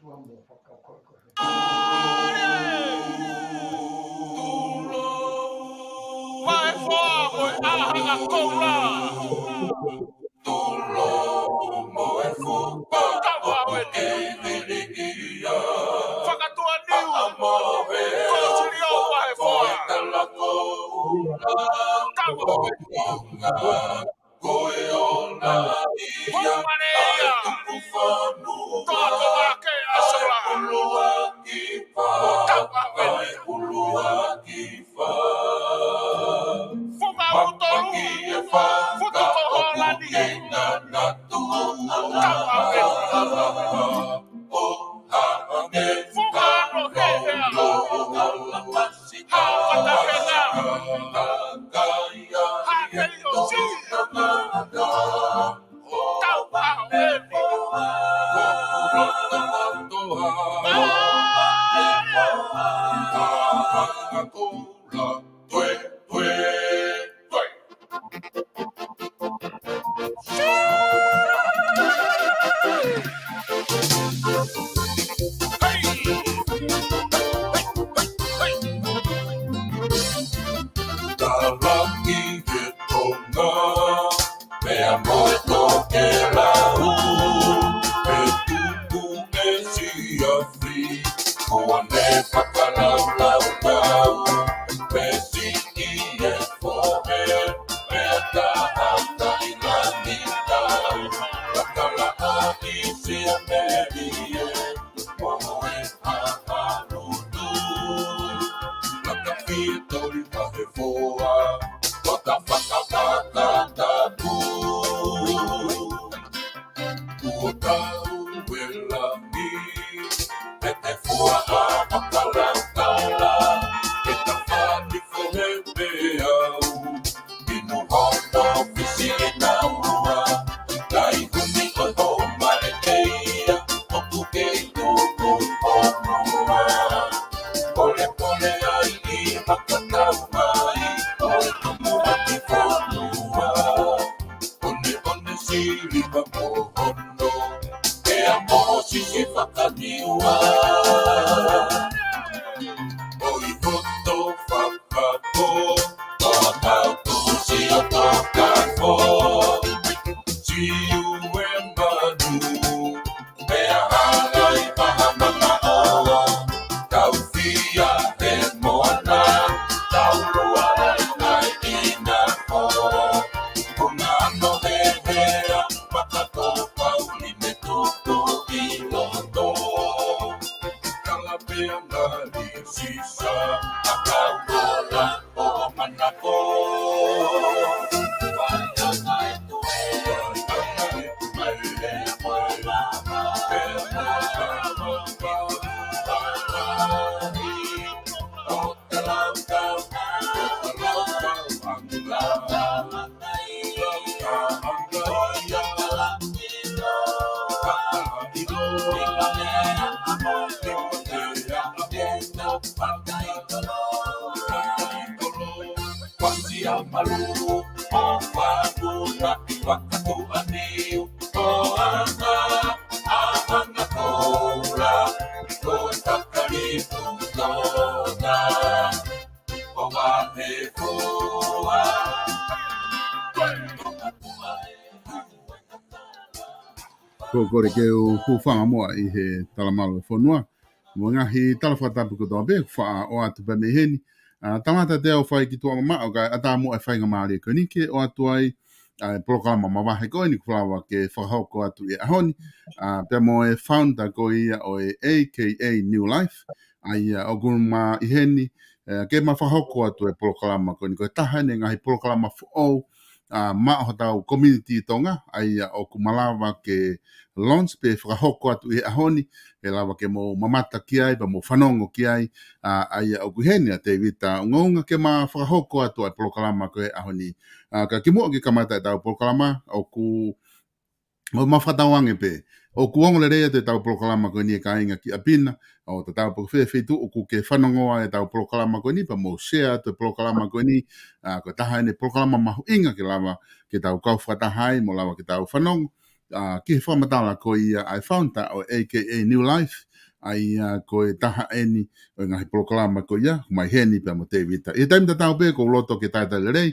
Vai fogo, arraga cola. Moe fupa, Fakatua New, Continue vai fora. Maria, Toto Vake, Asola, Fuga Mutolu, Fuga Holandi, Fuga pea moe toke lau, e tupu e sia fri, kuane whakalau lau tau, pe si I e fohe, pea tahata I ngani tau, wakala a I sia meri e, moe a rutu, laka fia tori pahe foa, waka whakapata tapu. Ko ke o whanga moa I he talamalo e whanua. Mo ngahi talawhatapu ko tō be, wha o atu pa meheni. Tamata te au whai ki tua mama, o kai ata moa e whainga maari e konike, o atu ai, POLOKALAMA MAVAHE koe ni kulawa ke whakahoko atu e ahoni. Pea moe founder ko ia o e AKANEWLIFE, ai o guruma I heni, ke ma whakahoko atu e POLOKALAMA koe ni koe tahane ngahi POLOKALAMA whaou, maho tau community tonga, ai o kumalawa ke launch pe whakahoko atu e ahoni, e lawa ke mo mamata ki ai, pa mo whanongo ki ai, ai o kuhene a TEVITA UNGOUNGA ke ma whakahoko atu ai POLOKALAMA koe ahoni. Ka kimua ki kamata e tau POLOKALAMA, o ku o mawhatawange pe. O kuongo le rea te tau POLOKALAMA koe ni e ka inga ki apina, o te tau pokowhitu o ku ke whanongoa e tau POLOKALAMA koe ni, pa mo share te POLOKALAMA koe ni, ko taha ene POLOKALAMA mahu inga ke lawa ke tau kau whatahai, mo lawa ke tau whanongo, ki whamatala ko ia ai founder o AKA New Life, ai ko e taha eni o ngahi polokalama ko ia, mai heni pea mo Tevita. I taimita tau pe ko loto ke taita lerei,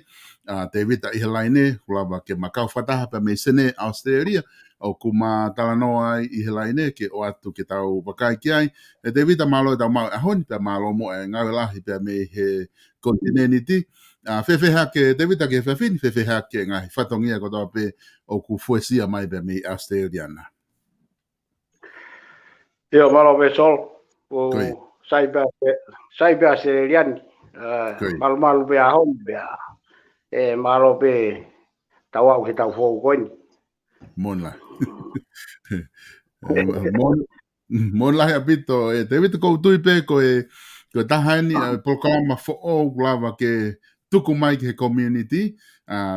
Tevita i helaine, kulawa ke makau whataha pea me sene Australia, o kuma talanoa ai i helaine ke o atu ke tau wakai ki ai, e Tevita malo e tau mau ahoni pea malo mo e ngawe lahi pea me he kontineniti, whewheha ke Tevita ke whewheha ke ngahi whatongia ko tau pe o ku fuesia mai pea me Australiana. Io malo be sol o sai be se lian malo be a hom be e malo be tawa ke tau fo koin Monla. Monla he apito e te vitu ko tui pe ko tahani programa fo o lava ke tuku mai ke community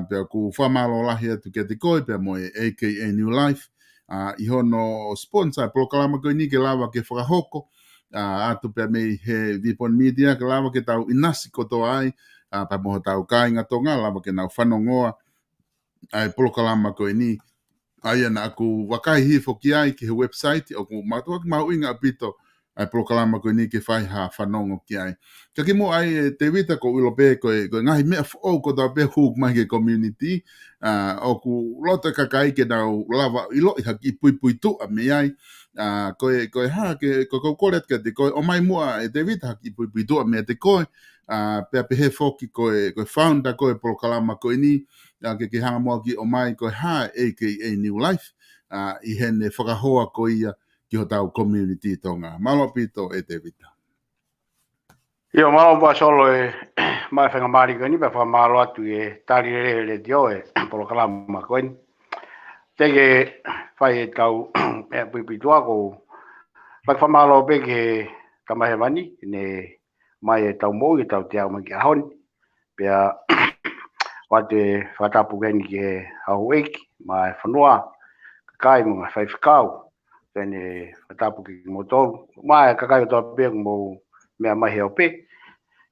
pe ku famalo lahi atu ke te koi pe mo AKA New Life I hono sponsor programa ko ni ke lava ke whakahoko atu pe me he Vipon Media ke lava ke tau inasi koto ai pa mo tau kainga tonga lava ke nau whanongoa ai programa ko ni ai ana aku wakai hi foki ai ki he website o ku matuak mauinga apito ai polokalama ko ni ke fai ha whanongo ki ai. Ka ki mo ai Tevita ko ulo pe ko ngahi mea o ko da pe huk mai ke community o ku lota kakai ke nau lava ilo i haki pui tu a me ai ko ha ke ko kolet ke te ko o mai mua Tevita haki pui tu a me te ko pe he foki ko founder ko polokalama ko ni ke hanga mua ki o mai ko ha AKA New Life i hene whakahoa ko ia ki ho tau community tonga. Malo pito e Tevita. Io malo ba solo e mai whenga mari ko ni pa malo atu e tari le dio e polokalama ko ni tege fai e tau e pui tua ko pa malo pe ke tamahe mani ne mai e tau mo i tau te au mai ki ahon pea wate whatapu geni ke haueki mai whanua kai mga whai whikau tene whatapu ki motoru mai kakai o toa pe mo mea mai heo pe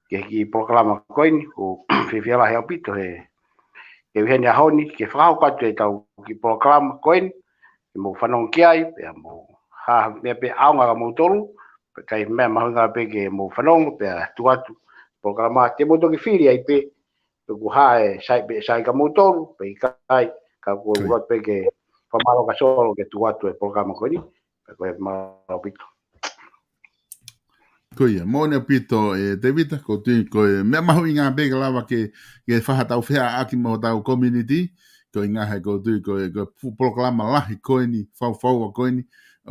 ke ki polokalama koini ko whiwhiala heo pito he ke wiheni ahoni ke whakau katu e tau ki polokalama koini ke mo whanong ki ai pea mo ha mea pe aunga ka motoru kai mea mahunga pe ke mo whanong pea tuatu polokalama te moto ki whiri ai pe ku hae sai ka motor pe kai ka ko rot pe ke pamalo ka solo ke tu atu e programa ko ni ko e malo pito Koia mone pito e Tevita ko tu ko me mahu inga be lava ke whaha tau whea aki mo tau community ko inga he ko tu ko programa lahi ko ni fau ko ni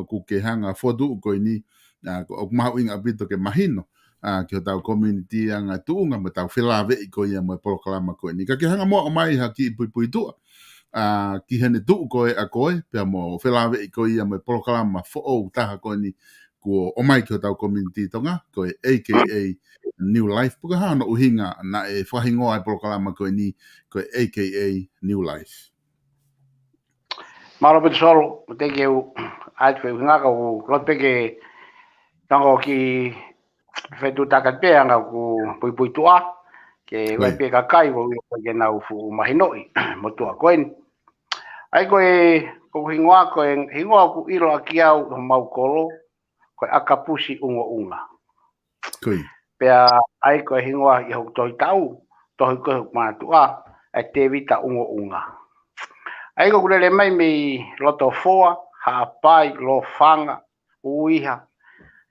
ku ke hanga fodu ko ni ko mahu inga pito ke mahino ki o tau community anga tuunga mo tau whilawe i ko ia mo polokalama ko ni. Ka ke hanga mo o mai ha ki pui tua. Ki hene tuu koe a koe, pia mo whilawe i ko ia mo polokalama fo o taha ko ni ko o mai ki o tau community tonga, ko e AKA New Life. Puka hana uhinga na e whahingoa e polokalama ko ni, ko e AKA New Life. malo pito solo te ke ai fe nga ko rot pe ke tango ki fetu takat pe anga ku pui tua ke vai pe ka kai ko ke na fu mahinoi mo tua koin ai ko hingoa ku ilo akiau mau kolo ko akapusi unga Koi pea ai ko hingoa i ho toi tau to ko matua e Tevita unga ai ko le mai mi loto foa ha pai lo fanga uiha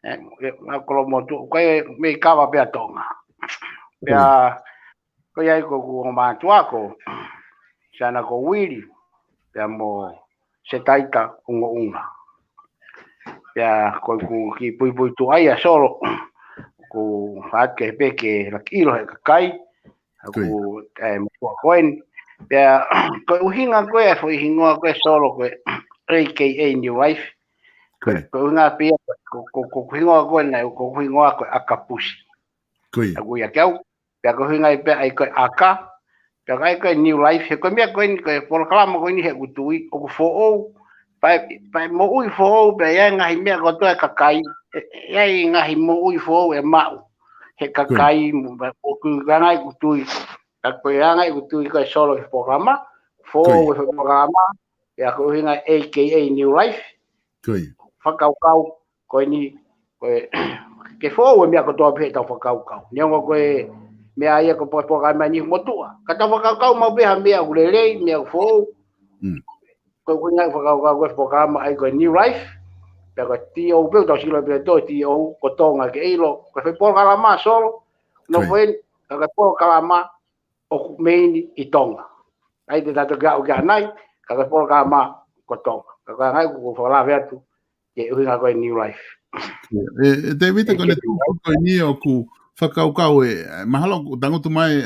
na ko mo tu ko me kava pea tonga pea ko ai ko matua ko sana ko wili pea mo se taita unga pea ko ki pui tu ai solo ku hake peke la kilo he kai ku mo koen pea ko uhinga ko e foi hingoa ko solo ko AKA New Life ko nga pia ko hingoa ko na ko hingoa ko akapusi ko ya kau pea ko hinga pe ai ko aka pea ai ko New Life ko mea ko polokalama ko ni he kutui o fo o pai mo ui fo pe ya nga himea ko to kakai ya nga himo ui fo e mau he kakai mo ku ganai kutui ko ya nga kutui ko solo programa fo programa Pea ko hinga AKA New Life. Koi. Whakaukau koe ni koe ke fōu mea ko toa pē tau whakaukau. Niongo koe mea ia ko poka mai ni motua. Ka tau whakaukau mau beha mea ulelei mea fōu. Koe koe ngai whakaukau koe pokalama ai koe New Life. Pea koe tio upeu tau silo pia toi tio ko tonga ke eilo. Koe whai pokalama solo. No koe ka pokalama o meini i tonga. Ai te tato gau kia nai ka pokalama ko tonga. Ka ngai ko whakalawe atu. Ke uhinga koe New Life. Tevita kone tūko koe ni o ku whakaukau mahalo tangotu mai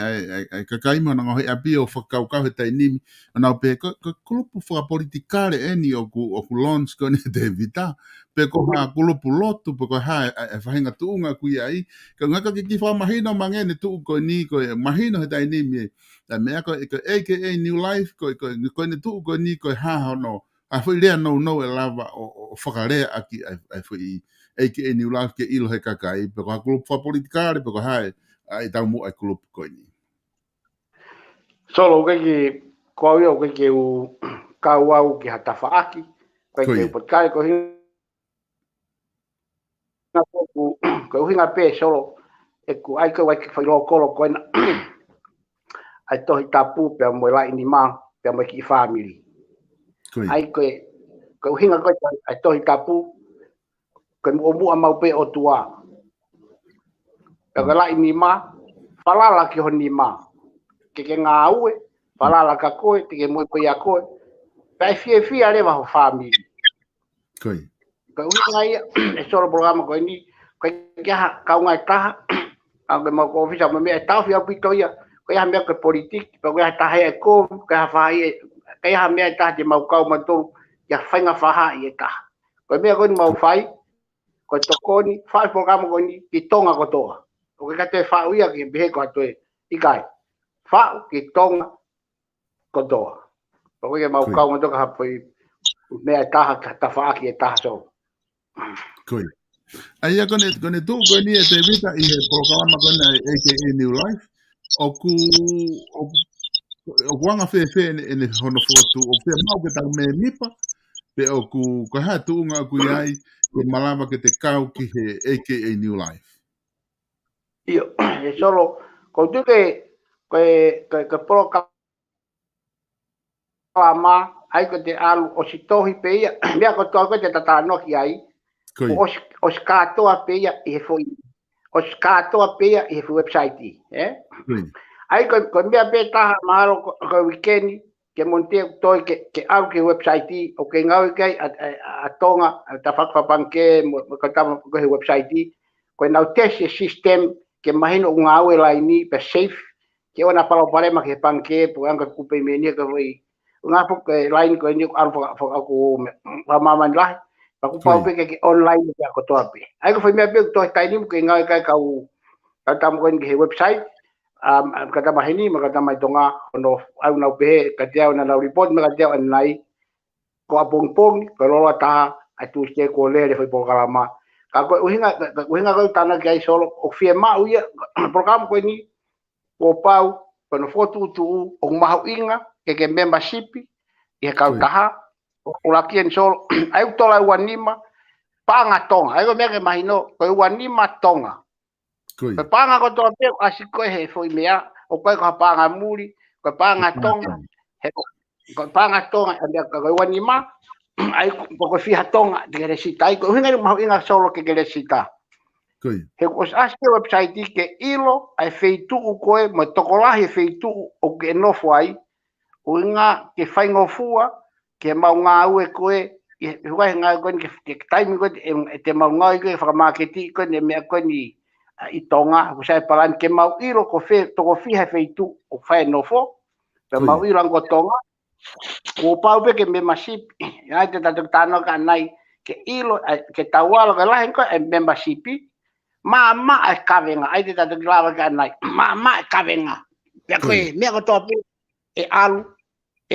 kakaima na ngohi api o whakaukau he tainimi o nau pe ko kulupu whakapolitikare eni o ku launch kone Tevita pe ko ha kulupu lotu pe ko ha whahinga tuunga kui ai ka ngaka ki whamahino mangene tūko ni koe mahino he tainimi mea ko AKA New Life koe ne tūko ni koe ha hono a foi lea no lava o whakarea aki ai foi AKA New Life ke ilo he kakai pe ko ha kulupu whapolitikare pe ko hae ai tau mu ai kulupu koe ni. Solo ke ko yo ke u kau au ki hata whaaki ke potkare ko hinga ko hinga pe solo e ku ai ko wai ki whairo kolo ko na ai tohi tapu pe mo lai ni ma pe mo ki family. Ai ko hinga ko ai tohi tapu ko mo mau pe o tua. Pe ko lai ni ma falala ki ho ni ma. Ke ngā ue, palala ka koe, te ke moe koe a koe, pai fia lewa ho family. Koi. Ka ui ngai, e soro programa koe ni, koe kia kau ngai taha, au ke mau ko ofisa mo mea, tau fia pito ia, koe ha mea koe politik, pa koe ha taha e ko, koe ha whai, koe ha mea taha te mau kau matoru, ia whainga whaha i e taha. Koe mea koe ni mau whai, koe tokoni, whai programa koe ni, ki tonga kotoa. Koe ka te whau ia ki behe ko atoe, ikai. Whau ki tonga kotoa. Pako ia mau kau matoka hapoi mea taha ta whaaki e taha so. Koi. Ai ia kone tū koe ni e te vita i he polokalama kone AKA New Life. O kuanga whewhe ene hono whotu o pia mau ke tau me nipa. Pe o ku hae tūnga ku iai ke malama ke te kau ki he AKA New Life. Iyo, e solo, ko tuke koe polokalama ai ko te alu o si tohi pe ia, mea ko toa koe te tatanoki ai, o si katoa pe ia i he fo o si katoa pe ia i he website ai ko mea pe taha mahalo ko wikeni ke monte toi ke alu ke website o ke ngau kai a tonga ta whakwapanke mo ka tama ko he website ko nau test system ke mahino ngau e laini pe safe ke ona palo palema ke panke po anga kupe meni ka voi nga po ke line ko ni alu ko mama lai pa ku pau pe ke online ya ko toape ai ko foi me pe to tai ni ke ngau kai ka u ka tam ko ni website kata mahini makata mai tonga ono au na pe ka dia na report ma ka dia nai ko apong ko lo ta atu ke ko le foi polokalama ka ko uhinga ko tana kai solo o fie ma uia program ko ni ko pau ko no foto tu o ma inga ke membership e ka taha o la kien solo ai tola wanima panga tonga ai ko me ke mahino ko wanima tonga ko panga ko to pe asi ko he foi mea o ko panga muri ko panga tonga he ko panga tonga e ko wanima ai ko fia tonga de resita ai ko hinga ma inga solo ke resita he ko asi website ke ilo ai feitu ko e mo tokola he feitu o ke no foi o inga ke faingo fua ke mau nga ue ko e wa nga ko ke time ko te mau nga ko fa marketing ko ne me ko ni i tonga ko sai palan ke mau ilo ko fe to ko fi he feitu o fa no fo pe mau ilo ngo tonga ko pau pe ke membership ai te tano ka nai ke ilo ke tawala ka la ko membership mama e kavenga ai te tato lava ka nai mama e kavenga ya ko me ko to e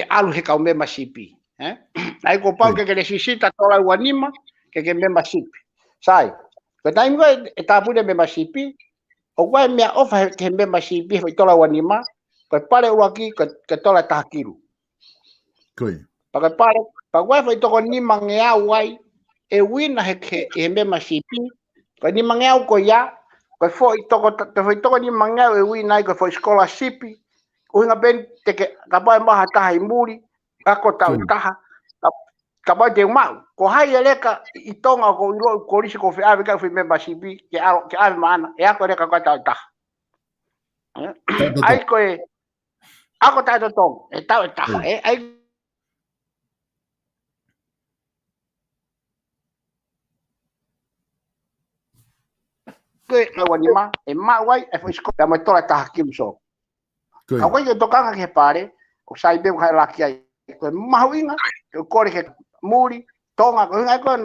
alu he ka membership ai ko pau ke necessita tola wanima ke membership sai ko time ko e tapu de membership o kwa me offer ke membership ho tola wanima ko pare uaki ke tola takiru koi Pakai pare, pakai foi toko ni mangeau wai, e wina he membership, ko ni mangeau ko ya, ko foi toko ni mangeau e wina ko foi scholarship, o nga ben teke kapai maha taha i muri, ako tau taha, kapai te mau, ko hai eleka i tonga ko ilo ko risi ko fe ave ka foi membership ke ave mana, e ako eleka ko tau taha. Ai ko e ako tau tong, e tau e taha, ai ke wani ma e ma wai e foi sko ma tola ta kim so ka wai to kanga ke pare o sai be ka la ki ko ma winga ko ke muri tonga ko ngai ko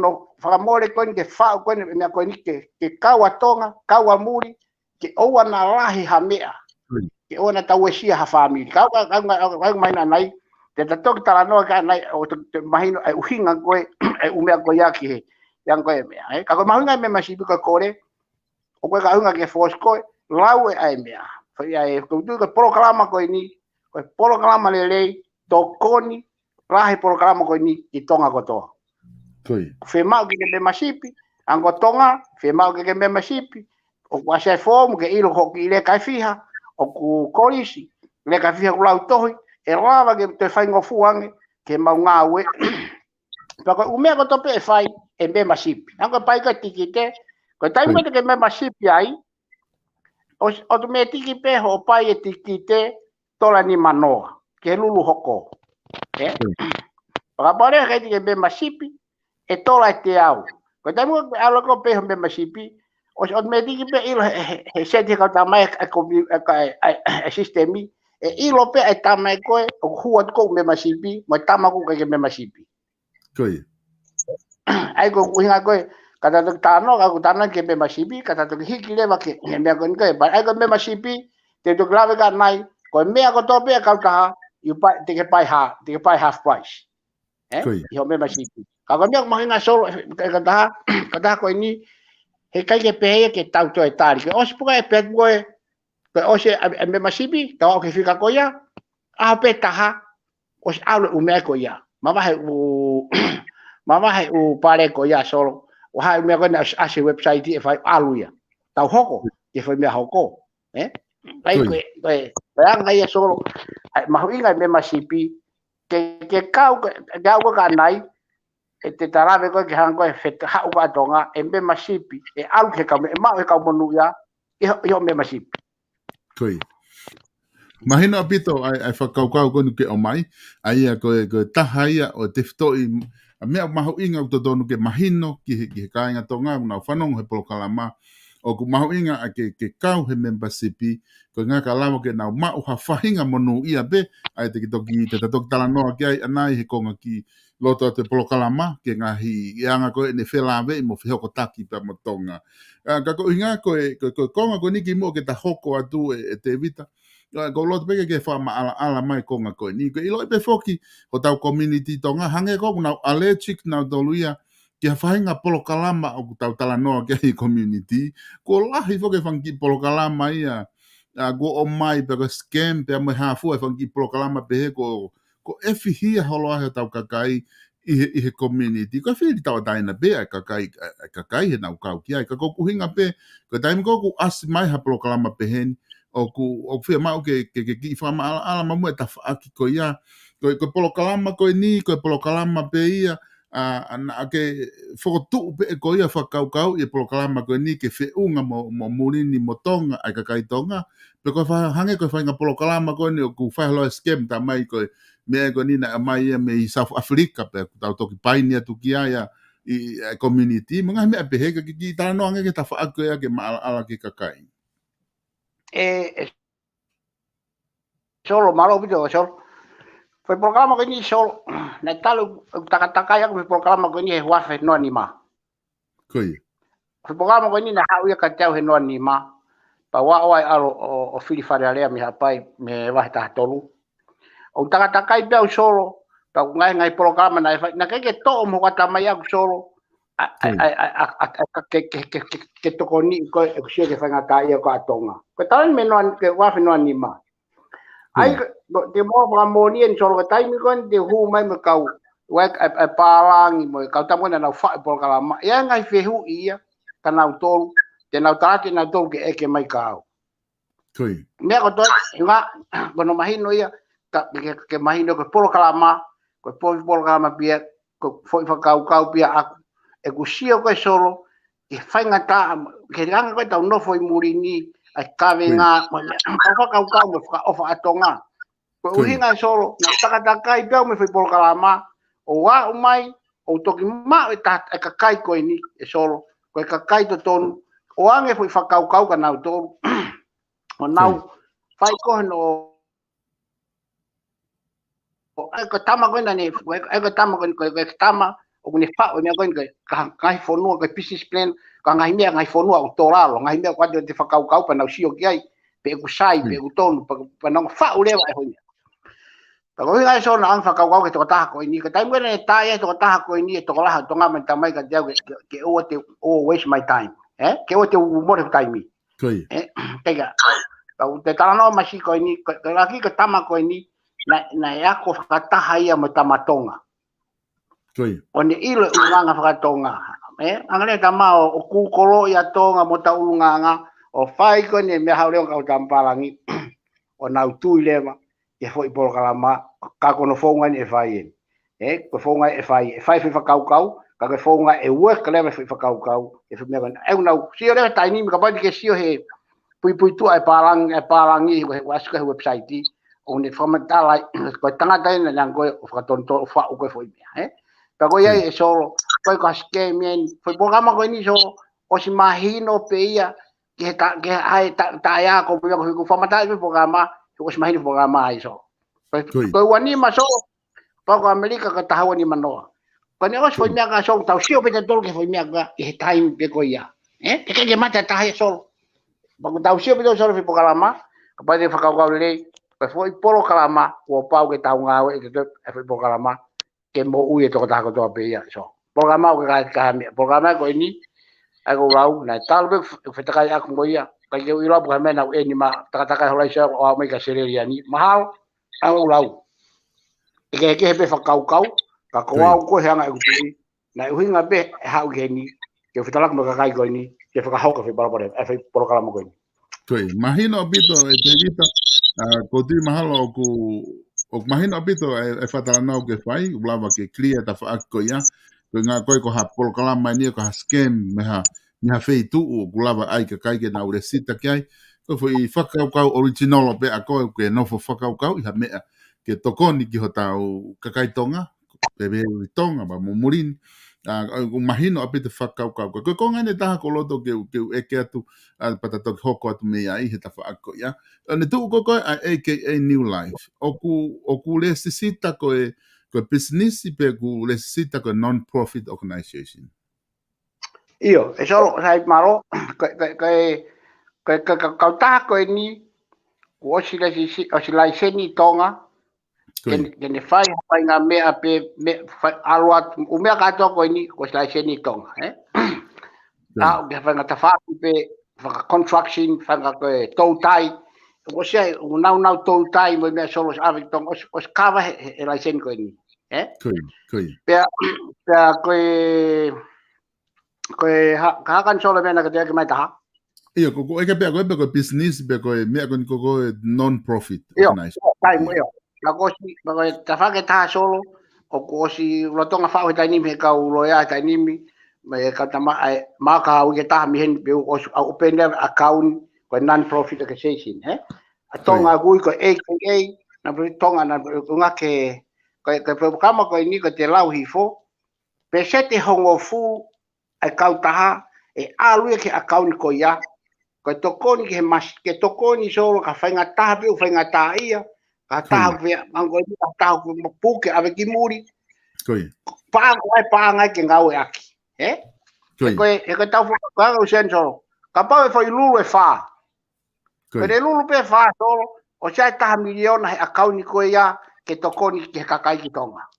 no fa more ko ke fa ko me ko ni ke kawa tonga kawa muri ke o na rahi ha mea ke ona ta wesia ha family ka mai na nai te ta tok ta no ka nai o te mahino e uhinga ko e umea ko ya ki yang ko me ai ka ko mahunga me masipi ko kore o ko ka hunga ke fosco lau e ai me fa ia e ko tu ko proclama ko ni ko proclama le to koni rahi proclama ko ni i tonga ko to koi fe mau ke me masipi ango tonga fe mau ke me masipi o kwa se form ke ilo ko ki le ka fiha o ku kolisi le ka fiha lau tohi e rava ke te fai ngofuange ke mau ngawe pa ko umea ko to pe fai e membership. Ango pai ka tikite, ko tai mo ke membership ai. O to me tiki pe ho pai e tikite tola ni manoa, ke lulu hoko. Para pare ka tiki membership e tola te au. Ko tai mo alo ko pe ho membership. O me tiki pe il he senti ka ta mai a sistemi e ilo pe e ta mai ko o huat ko membership, mo tama ko ke membership. Koi. Ai ko hinga ko kata to tano ka tana ke be masipi kata to hiki le ba ke me ko ngai ba ai ko me masipi te to grave ka nai ko me ko to be ka ta you buy te ke pai half price yo me masipi ka ko me ko hinga solo kata ko ni he kai ke pe ke tau to etari ke os puga e pe ko os me masipi ta o ke fika ko ya a pe ta os alo u me ko ya mamahe u pare ko ya solo o hai me ko na ase website e fai aluia tau hoko e fai me hoko ai ko ya ngai solo ma hinga me masipi ke kau ka nai e te tarave ko ke hango e fet ha u tonga e me masipi e alu ke ka me ma e ka monu ya e me masipi koi mahina pito ai whakau ko nuke o mai ai ko tahaia o te fitoi a mea mahu inga o tonu ke mahino ki he kāinga tonga una whanong he polokalama o ku mahu inga a ke kau he membership ko ngā ka lama ke nau mau ha whahinga monu ia be ai te toki tala noa ki ai anai he konga ki loto te polokalama ke ngahi ianga ko ne whelawe mo whihoko taki pa mo tonga ka ko inga ko konga ko niki mo ke ta hoko atu e TEVITA ko lot peke ke fa ala mai konga ko ni ko ilo pe foki o tau community tonga hange ko na allergic na doluia ki fainga polokalama o tau tala no ke community ko lahi foke fangi polokalama ia go o mai pe scam pe mo hafu e fangi polokalama pe ko efi hia holo a tau kakai i he community ko fi tau daina be kakai he na ka ki ai ka ko hinga pe ko daim ko ku as mai ha polokalama pe hen o fia mau ke fa ala mamu ta aki ko ia ko polokalama ko ni ko polokalama pe ia a ke fotu pe ko ia fa kau e polokalama ko ni ke fe unga mo mulini mo tonga ai ka kai tonga pe ko fa hange ko fa nga polokalama ko ni ku fa lo scam ta mai ko me ko ni na mai me South Africa pe ta to ki painia tu ki ia i community mga me pe he ki ta no hange ke ta fa ko ia ke ala ke kakai solo malo video solo foi programa que ni solo na talo taka ya foi programa que ni wa fe no anima koi foi programa que ni na hau ya ka tau he no anima pa wa alo o fili fare ale mi hapai me wa ta tolu o taka i beu solo pa ngai programa na ke to mo ka mai aku solo ke tokoni ko e xia ke fanga ta ia ko atonga ko tal me no ke wa fe no anima ai te mo ma mo ni en solo tai mi kon te hu mai me kau wek e palang mo kau ta mo na fa por kala ma ya ngai fe hu ia kana utol te na trate na tol ke e ke mai kau Koi. me ko to nga kono mahino ia ta ke mahino ko polokalama ko polokalama pea ko foi fa kau pea aku e ku sio ko solo ke fainga ta ke ranga ko ta no foi murini ai kavenga fa kau mo fa ofa atonga ko uhinga solo na taka i pea me foi polokalama o wa mai o toki ma e ta e kakai ko ini e solo ko e kakai to tonu o ange foi fa kau kana to o nau fai ko no e ko tama ko ni e ko tama ko tama o ni fa o me ko ka kai fonu ko business plan ka ngai me ngai fonu o toralo ngai me ko te fa kau pa na sio ki ai pe ku sai pe ku tonu pa na fa o le vai honia pa ko ngai so na fa kau ke to ta ko ni ka tai mo ne ta e to ta ko ni to la to nga me ta mai ka ke o te o waste my time ke o te mo te time Koi. Tega tau te tarano masi ko ini lagi ke tama ko ini na ya ko fakataha ia mo tamatonga Koi. oni ilo ulanga fakatonga angale tama o ku kolo ia tonga mo ta ulanga o fai ko ni me haule ka tampalangi o na tu lema e foi polokalama ka kono fonga ni e fai ko fonga e fai fakau ka ke fonga e work level fakau e me e una si ore taini me ka pa ke si he pui tu ai parangi ko aska website ti on formatala ko tanga dai na yang ko tonto fa ko foi pa ko ia solo ko skemien foi programa ko ni so o si mahino peia que ai ta ya ko ko formatala ko programa ko si mahino programa ai so ko wani ma so pa ko america ka tahu ni manoa ko ni os foi mia ka so tau sio pe tol ke foi mia ka e time pe ko ia ke mata ta so Bago tau sio pito solo fi pokalama, kapag fakau le, pa foi polokalama, o pau ke tau ngau e ke fi pokalama, ke mo uye to ta ko to pe ya so. Pokalama ko ka pokalama ko ini ako rau na talbe fetaka ya ko ia, ka ke ilo po kame na eni ma taka hola sa o mai ka sereria ni mahal ako rau. Ke pe fakau ka ko au ko hanga ko na uhinga be ha ugeni, ke fetala ko ka kai ko ini. Que fica hauka fi barabara e fi polokalama ko ini. Koi, mahino apito e TEVITA ko tui mahalo o mahino apito e whatarana o ke whai, ulawa ke clear ta whaako ia, ko ngā koe ko ha polokalama ni ko ha scam me ha whei tu o ulawa ai ka kai ke na ure sita ki ai, ko fui whakaukau original o pe a koe ke nofo whakaukau i ha mea ke tokoni ki ho tau kakai tonga, pepe tonga ba mumurini, mahino apito whakaukau ko konga ne taha ko loto ke eke atu patatok hoko atu me ai he ta whaako ia. Ne tu ko koe a AKA New Life. Oku le sisita koe business pe ku le sisita koe non-profit organization. Iyo, eso sai malo kau taha koe ni o si lai seni tonga ke ne fai ngā mea pe aluat o mea katoa koe ni o si lai seni tonga o ke whanga ta whaaku pe whaka construction whanga koe tautai o si o nau tautai mo mea solo si awe tonga o si kawa he lai seni koe ni pea koe kahakan solo mea na ka te ake mai taha Iyo, ko eke pea koe business pe koe mea koe non-profit organization. Iyo, la kosi, ta whake taha solo, o kosi rotonga whao he tainimi he kau loia he tainimi, me ka tama ma ka hau ke taha mihen pe o open level account ko non-profit organization, a tonga gui ko AKA, na tonga na unga ke kama ko ni ko te lau hifo, pe sete hongo fu ai kau taha e alu ke account ko ia, ko tokoni ke mas ke tokoni solo ka whainga taha pe whainga taha ia, ka taha pe mango ni ka taha pe puke ave ki muri. Paanga ke ngau e aki, ko tau whaka o sen solo. Ka pau e whai lulu e wha. Ko re lulu pe wha solo, o sai taha miliona he account ko ia ke tokoni ke kakai ki tonga.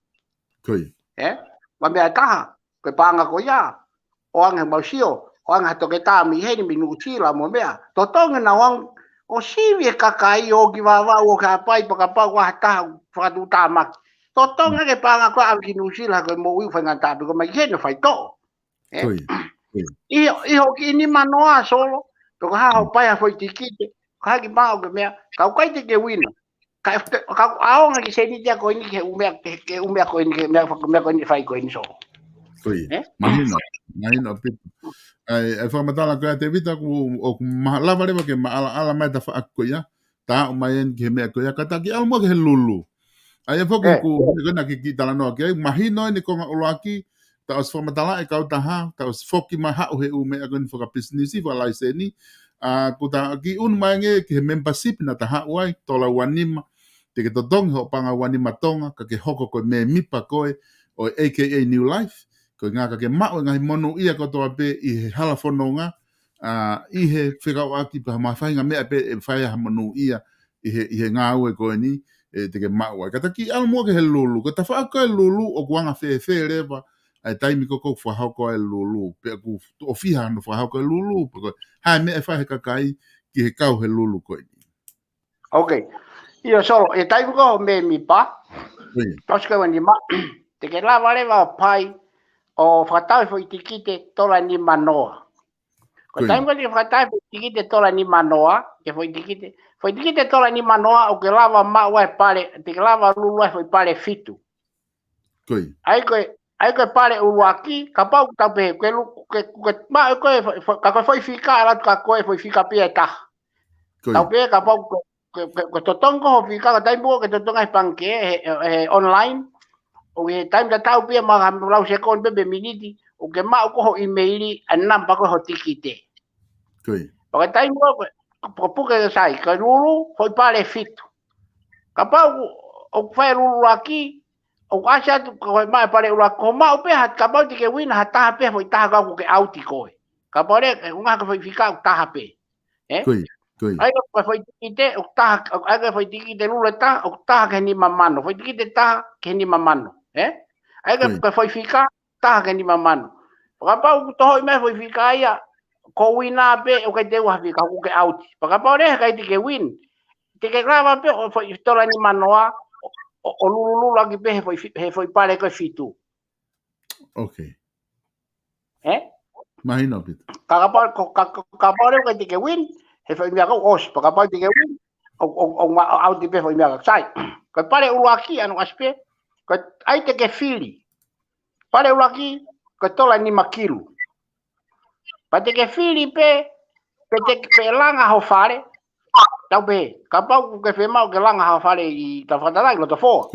Ma mea taha, ko paanga ko ia, o ange mausio, o anga toke tā mi heni mi nukusila mo mea. To tonga na wang o siwi e kakai o ki wawa o ka pai paka pa wa ta whakatu tāmaki. Tō tonga ke pānga koe au ki nusila koe mo ui whainga tāpi ko mai kene whai tō. Koi. Iho ki ni manoa solo, peko haho pai a whai tikite, ka ki pāo ke mea, kau kai te ke wina. Kau aonga ki se ni tia koe ni ke umea koe ni ke mea koe ni whai koe ni solo. Koi. Mahino pitu. Ai whamatala koe te vita o lava rewa ke ala mai ta wha ako ia, ta o mai en ke mea koe ia, kata ki almo ke he lulu. Ai foku ku kena ki tala no ke mahino ni ko ngolaki ta os formatala e kau taha ta os foki ma ha o he u me agon foka business i wala seni a ku ta ki un mange ke membership na taha wai tola wanima te ke totong ho panga wanima tonga ka ke hoko ko me mipa koe o aka New Life ko nga ka ke ma o ngai mono ia ko to ape i hala fononga i he fika aki pa ma fainga me ape fai ha mono ia i he nga o ko ni te ke maua. Kata ki almo ke he lulu. Kata whaako e lulu o kuanga whee rewa. Ai taimi koko whahako e lulu. Pea ku o whiha no whahako e lulu. Hai mea e whahe kakai ki he kau he lulu koe. Ok. Ia solo. E taimi ko me mi pa. Toska wani ma. Te ke la rewa o pai o whakatau fo itikite tola ni manoa. Ko taimi ko te whakatau fo itikite tola ni manoa. Ke fo itikite. Foi dikite tola ni manoa o ke lava maua e pare, te ke lava lulu e foi pare fitu. Koi. Ai koe pare uruaki, ka pau tape, ka koe foi fika, ala ka koe foi fika pia e taha. Tau pe ka pau, ko totongo ho fika, ka taimbo ke totonga e panke, online, o ke taim ta tau pia ma lau se kon bebe miniti, o ke ma ko ho emaili, anam pa ko ho tikite. Koi. Paka taimbo, puke sai ka lulu foi pare fitu ka pau o fai lulu aki o acha ko mai pare ula ko ma o pe hat ka pau ke wina hata pe foi ta ka ke auti ko ka pare unga ka foi fika ta pe koi ai ko foi tikite o ta ai ko foi tikite lulu ta o ta ke ni mamano foi tikite ta ke ni mamano ai ko foi fika ta ke ni mamano ka pau to me foi fika ia ko wina pe o ke te wa fika ku ke out paka pore ka ti ke win te ke grava pe o foi tola ni manoa o lulu lagi pe foi pare ko fitu okay mahino pit ka pore ka ti ke win he foi mi ko os paka pore ti ke win o out pe foi mi ka sai ko pare u aki anu aspe ko ai te ke fili pare u aki ko tola ni makilu pate ke fili pe langa ho fare tau be ka pau ke fe mau ke langa ho fare i ta fatala lo to fo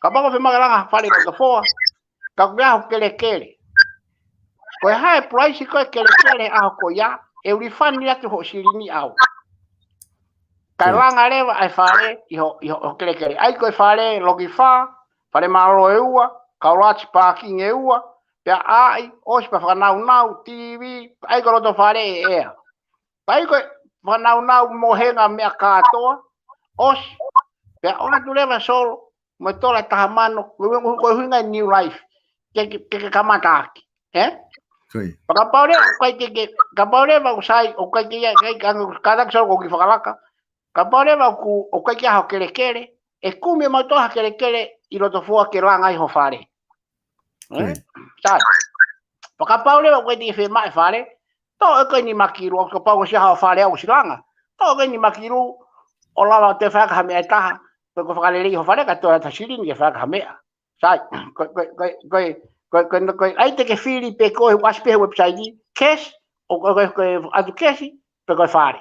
ka pau ke fe mau langa fare lo to fo ka ga ho kele ko hai price ko kele a ko ya e uri fan ya to ho sirini au ka langa leva ai fare i ho kele ai ko fare lo ki fa fare malo eua ka watch parking eua pe ai os pa nau TV ai ko to fare e ai ko nau mohenga me katoa os pe ona tu leva solo mo tola ta mano ko hinga New Life ke kamata koi pa paure ko ke ka paure ba usai o ka ke kada solo ko ki fakalaka ka paure ba ku o ka ke ha kele e kumi mo to ha kele i lo to fo ke langa i ho fare sai paka paule ko ti fe mai fare to ko ni makiru ko pa ko sha fare o silanga to ko ni makiru o lava te fa ka me ta ko fa le ho fare ka to ta silin ke fa ka me sai ko ai te ke fili pe ko waspe website cash o ko adu cash pe ko fare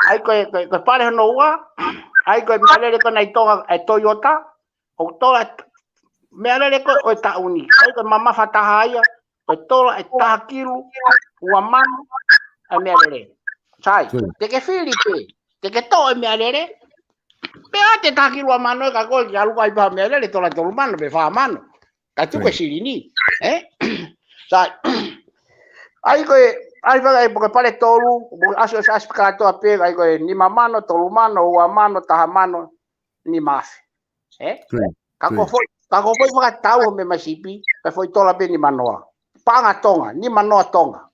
ai ko pare no wa ai ko me le ko nai to Toyota o to me ale ko o ta uni ai ko mama fata haya ko tola e ta kilu wa mano a me ale sai te ke Filipe te ke to me ale pe ate ta kilu wa mano ka ko ya lu ai ba me ale tola to mano be fa mano ka tu ko silini sai ai ko ai va porque pare tolu aso aspika to ape ai ko ni mamano tolu mano wa mano ta mano ni mafe kako foi maka tau me masipi ka foi tola be ni manoa panga tonga ni manoa tonga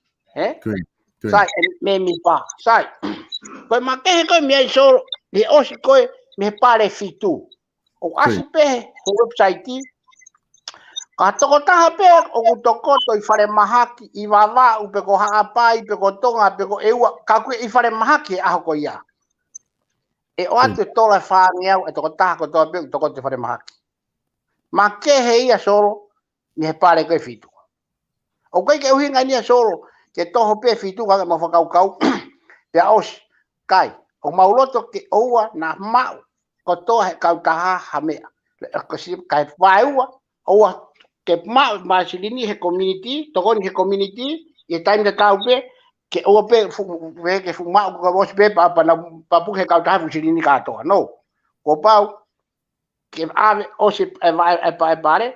sai me mi pa sai koe makehe koe mea solo, ni osi koe me pare fitu. O asi pehe, he website ka toko taha pea o ku toko to I whare mahaki I wawa upe ko haapai, pe ko tonga, pe ko eua, ka koe I whare mahaki e aho ko ia. E o atu e tola whaangi au, e toko taha ko toa pea, toko te whare mahaki. Ma ke he ia solo, ni he pare koe fitu. O koe ke uhinga nia solo, ke toho pea fitu, kanga ma whakau kau, pea osi, kai, o mauloto ke oua na mau, ko toa he kau taha hamea. Ko si kai whaeua, oua, ke mau masilini he community, tokoni he community, I time te tau pe, ke oa pe, ke fu mau ko wos pe, pa na papu he kau taha fusilini katoa, no. Ko pau, ke ave osi e pare,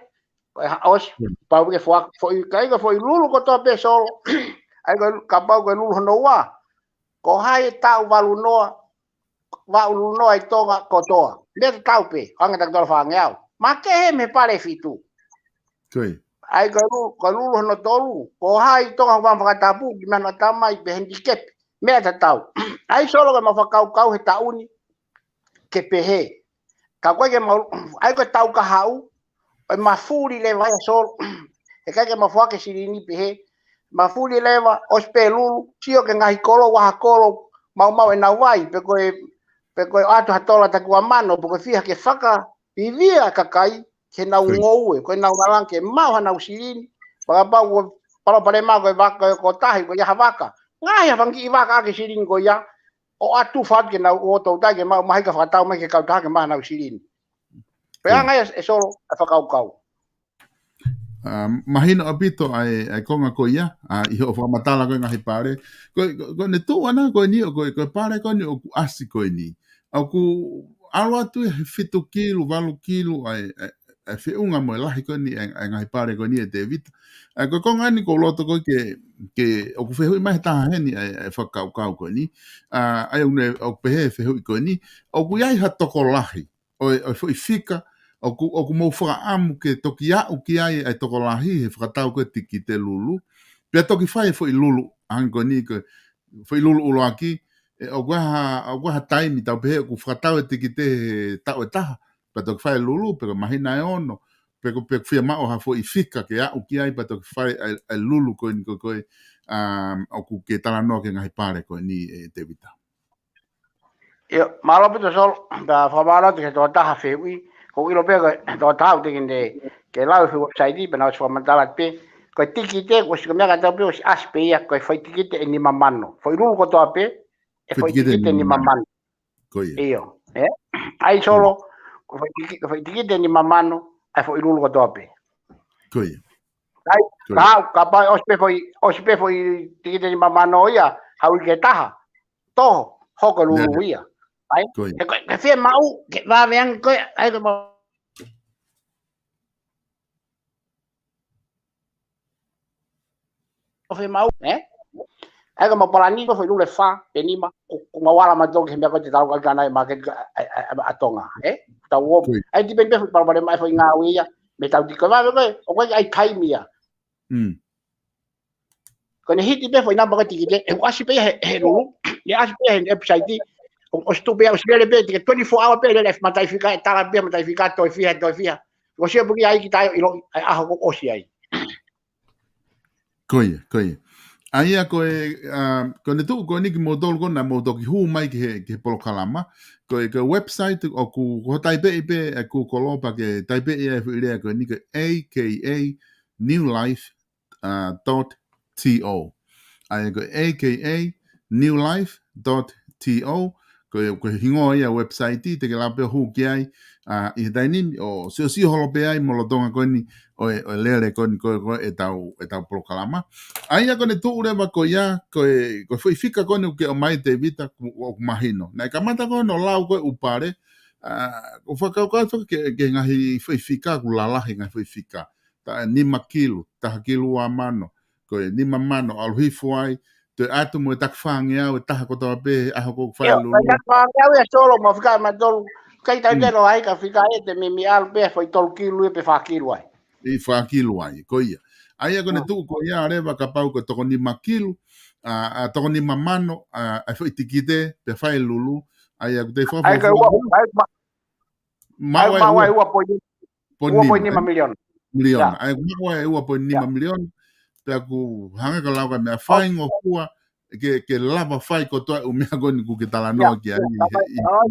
osi, pau ke foi kai foi lulu ko to pe solo, ai ka pau ko lulu no wa, ko hai tau valu noa, valu noa I tonga ko toa, le tau pe, anga tak dol fa ngau, ma ke he me pare fitu. Koi. Ai ka lulu no tolu, ko hai tonga wa whakatapu, ki mana tamai pe handicap, mea ta tau. Ai solo ka mawhakau kau he tauni, ke pehe. Ka koe ke ai ko tau ka hau, o mafuri le vai solo, e kai ke mawhake sirini pehe, mafuri le va ospe lulu, sio ke ngahi kolo, waha kolo, mau e na wai, pe koe atu hatola takua mano, pe koe fiha ke whaka, vivia kakai, ke nau ngoue, koe nau nalang ke mau hanau sirini, pakapau ko palo pare mau koe waka ko tahi, koe yaha waka, ngai ha whangi I waka ake sirini koe ya, o atu what ke nau o tau tai ke mau mahi ka whakatau mai ke kau taha ke maha nau sirini. Pea ngai e solo e whakau kau. Mahino apito ai konga ko ia, I ho whamatala koe ngahi pare, koe ne tō ana koe ni, koe pare koe ni, o ku asi koe ni, au ku alo atu e whitu kilu, walu kilu, ai whiunga moe lahi koe ni, ai ngahi pare koe ni e Tevita. Koe konga ni ko loto koe ke o ku whehui mai taha heni ai whakau kau koe ni, ai une o pehe whehui koe ni, o ku iai ha toko lahi, o whui whika, o ku mau whakaamu ke toki au ki ai toko lahi he whakatau koe tiki te lulu. Pea toki whai e whai lulu, hanko ni koe, whai lulu ulo aki, o kua ha taimi tau pehe, o ku whakatau e tiki te tau e taha, pea toki whai lulu, pea mahina e ono, pea whia mao ha whai whika ke au ki ai, pea toki whai e lulu koe ni koe, o ku ke tala noa ke ngahi pare koe ni Tevita. Io, malopito solo, da whamara te ke tō taha whehui, ko ilo pia koe tō tau te kinde ke lau whi website pa nao whamantala pe, koe tiki te, ko si ka mea ka tau pe, o si aspe ia, koe whai tiki te e ni mamano. Whai rulu ko tō pe, e whai tiki te ni mamano. Iyo, ai solo, ko whai tiki te ni mamano, ai whai rulu ko tō pe. Koe. Ai, ka pai, ospe whai tiki te ni mamano ia, hau I ke taha, toho, hoko lulu ia. Ai, ke whia mau, ke waweang koe, ai ko mau. Whia mau, ai ko mau palani ko whailule wha, penima, ko mawala matoki he mea koe te tau kalkanai ma ke atonga, tau wopu. Ai ti penpe whi palapare mai whi ngā uia, me tau tiko wawe koe, o koe ai kaimia. Ko ne hiti pe whi namba koe tiki te, e wasi pe he lulu, ne asi pe he website, o stu pe, o sibele pe, tike 24 hour pe, le matai whika, e tala pe, matai whika, toi whiha. Ko sia puki ai ki tai, ilo, ai aho ko osi ai. Koe. Aia koe ne tuku koe niki mo tolu kona mo toki huu mai ke polokalama. Koe website o ku taipei pe e ku kolopa ke taipei e whirea koe niki AKANEWLIFE.to. Aia koe AKANEWLIFE.to. Koe hingoa ia website te ke lapeo huu ki ai. I he tainimi o sio holo pe ai mo lo tonga koe ni o lere koe e tau polokalama. Aia koe ne tuu rewa koe ia, koe whi whika koe ni ke o mai Tevita o mahino. Nai kamata koe no lau koe upare, o whakau kato ke ngahi whi whika, ku lalahi ngahi whi whika. Ta nima kilu, taha kilu a mano, koe nima mano, aluhifu ai, te atu mo e takwhangi au, e taha kotoa pe, aho ko whai lulu. Io, takwhangi au e solo mo whika ma tolu, kai tau tero ai ka whika e te mimi alu pe, whai tolu kilu e pe wha kilu ai. I whakilu ai, ko ia. Ai ko ne tu ko ia rewa ka pau ko toko ni makilu, toko ni mamano, ai fo itikite, pe fai lulu, ai ko te fo Ai ka ua, ai ua po ni milion. Milion. Ai ua po ni milion, pe ku hanga ka lau ka mea fai ngofua, ke lava fai ko toa u mea goni ku ke tala noa ki ai.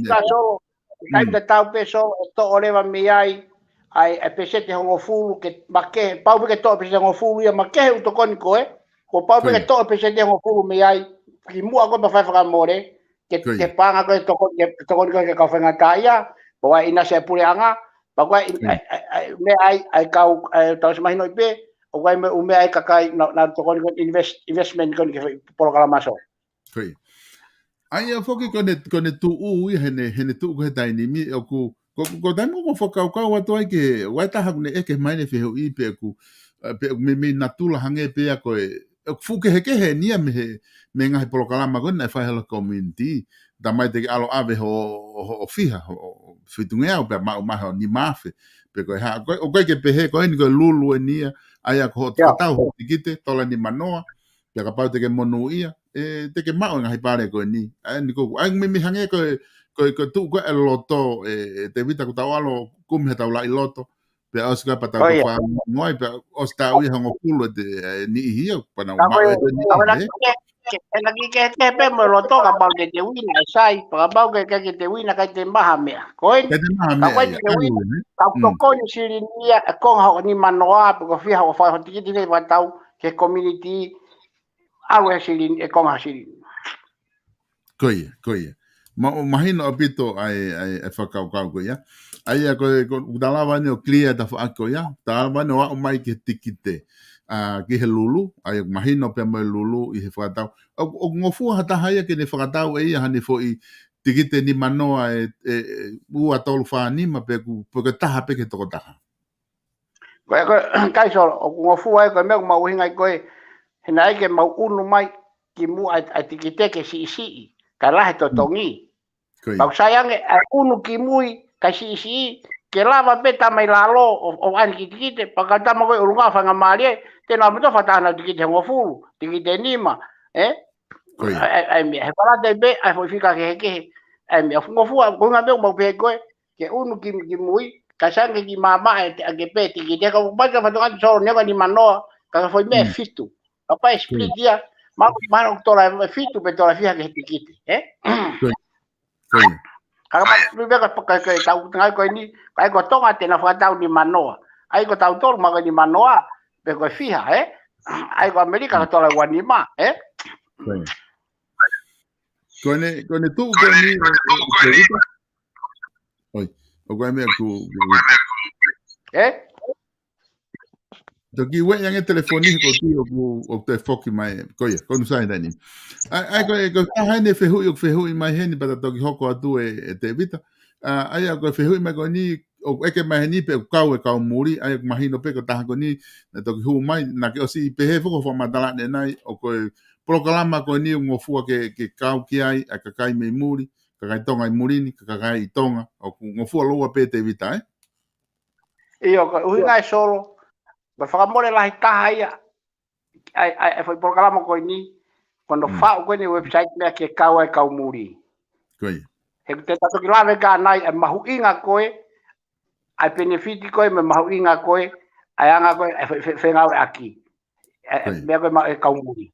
Ka so, kai te tau peso, to orewa mi ai pesete hongo fulu, ke make, pau ke to pesete hongo fulu, ia make u to koni koe, ko pau ke to pesete hongo fulu mi ai, ki mua ko pa fai whakamore, ke panga ko to koni koe ke kau whangata ia, bawa ina se pule anga, bawa me ai kau tau se mahino ipe, o kai me ume ai kakai na to koni investment koni ke polokalama so. Ai foki kone tu u hene tu ko hetai ni mi o ku ko dai mo foka ka wa to ke wa ta ha ne ke mai ne fe i pe ku me na tu la hange pe ko fu ke he ni me nga polokalama ko na fa hela community da mai te alo ave ho fiha ho fitunga pe ma ni mafe pe ko ha ko ke pe he ko ni ko lulu ni ai ko ta ho tikite tola ni manoa pe ka pa te ke monu ia te ke mao ngai pare ko ni ai ko ai me hange ko tu ko el loto te vita ko tawalo kum he tawla i loto pe os ka pata ko fa moi pe os ta ui hango pulo de ni hio pa na ma lagi ke te pe mo loto ka ba ke te wina sai pa ba ke te wina ka te maha me ko ka ko te wina ka ko ni sirinia ko ha ni manoa ko fi ha fa ti ti va tau ke community awe sirin e ko ha sirin Koia. Mahino apito ai whakaukau ko ia. Ai ko dalawa ni o clear da whaako ia. Dalawa ni o mai ke tikite. Ki he lulu. Ai mahino pe mai lulu i he whakatau. O ngofua hata haia ke ne whakatau e ia hane fo i tikite ni manoa ua tolu whanima pe ku taha pe ke toko taha. Kai so o ngofua e ko me mau hinga ko e hina ke mau unu mai ki mu ai tikite ke si ka lahe to tongi. Pau sayang unu ki mui ka si ke lava peta mai lalo o an ki tikite pakata mo ko urunga fanga mali te na mo fata na tikite ngofu tikite nima ai mi he para de be ai foi fica ke ai mi ngofu ko nga be mo pe ko ke unu ki mui ka sang ki mama ke pe tikite ko ba ka fata so ne ko ni mano ka foi me fitu papa split dia Mano tola fitu pe tola fia ke tikiti, Kaka mi beka ka tau ngai ko ni, kai ko tonga te na fa tau ni manoa. Ai ko tau tol ma ni manoa pe ko fia, Ai ko Amerika ka tola wanima, Kone tu ko ni oi, o ko me ku Toki we yang telefoni ko ti o te foki mai ko ia ko sai dani ai ko ta hane fehu mai heni para toki hoko atu te vita ai ko fehu mai ko ni o ke mai ni pe ka muri ai ko mahino pe ko ta ko ni na toki hu mai na ke o si pe he foko fo matala ne nai o ko polokalama ko ni ngo fu ke kau ki ai ka kai me muri ka kai tonga i muri ni ka kai tonga o ngo fu lo pe te vita Io ko ui ngai solo ba whakamore lahi taha ia ai foi programa ko ni quando fa ko ni website me ke kau muri koi he te tato ki lave ka nai e mahu inga koe ai benefiti koe me mahu inga koe ai anga koe e whenga aki me koe ma e kau muri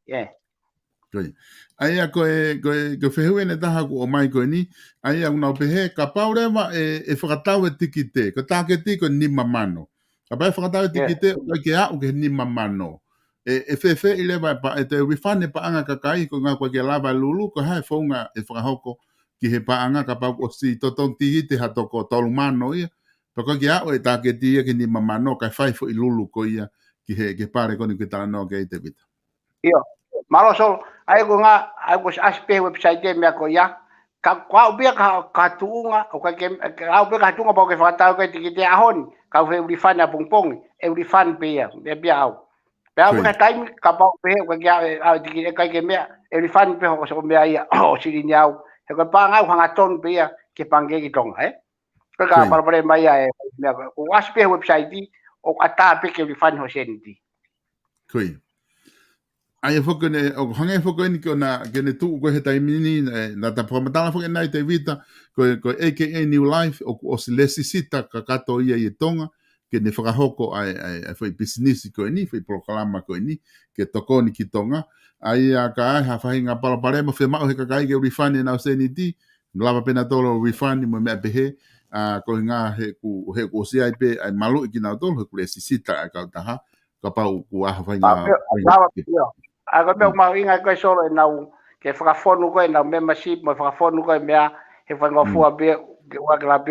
koi ai ko fehu ne taha ko mai ko ni ai una pehe ka paurema e whakatau tikite ko take tiko ni mamano ka pai whakatau tikite o ke a o ke ni mamano e fefe ile vai pa te wifane pa anga kakai ko nga ko ke lava lulu ko hai fonga e whakahoko ki he pa anga ka pa o si toton tikite ha toko tolu mano ia pa ko ke a o e take tia ke ni mamano ka fai fo i lulu ko ia ki he ke pare ko ni ke tala no ke te vita Io malo sol ai ko nga ai ko aspe website me ko ya ka ubia ka tuunga o ka au be ka tuunga pa ke whakatau ke tikite ahon ka fe urifane a pongpong e urifane pea bia au pe au ka time ka pa pe ko ke au tikite ka ke mea e urifane pe ko so mea ia o siri nyau e ko pa ngau hanga ton pea ke pange ki tonga ko ka para para mai ai mea ko aspe website o ata pe ke urifane ho senti Koi. Ai foka ne o hanga foka ni ko na ke ne tu ko he taimini na ta pamatala foka nai te vita ko AKA New Life o se lesisita ka kato ia i tonga ke ne whakahoko ai foi business ko ni foi POLOKALAMA ko ni ke tokoni ki tonga ai a ka ai ha whahinga palaparema whe mao he kakai ke refund na se ni ti lava pena tolo refund mo me pehe ko ngā he ku si ai pe ai malu ki na tolo he ku lesisita ai ka taha ka pau ku a whahinga Aga me ma inga ko solo na ke whakafonu ko na membership mo whakafonu ko mea he whangofua be ke wa la be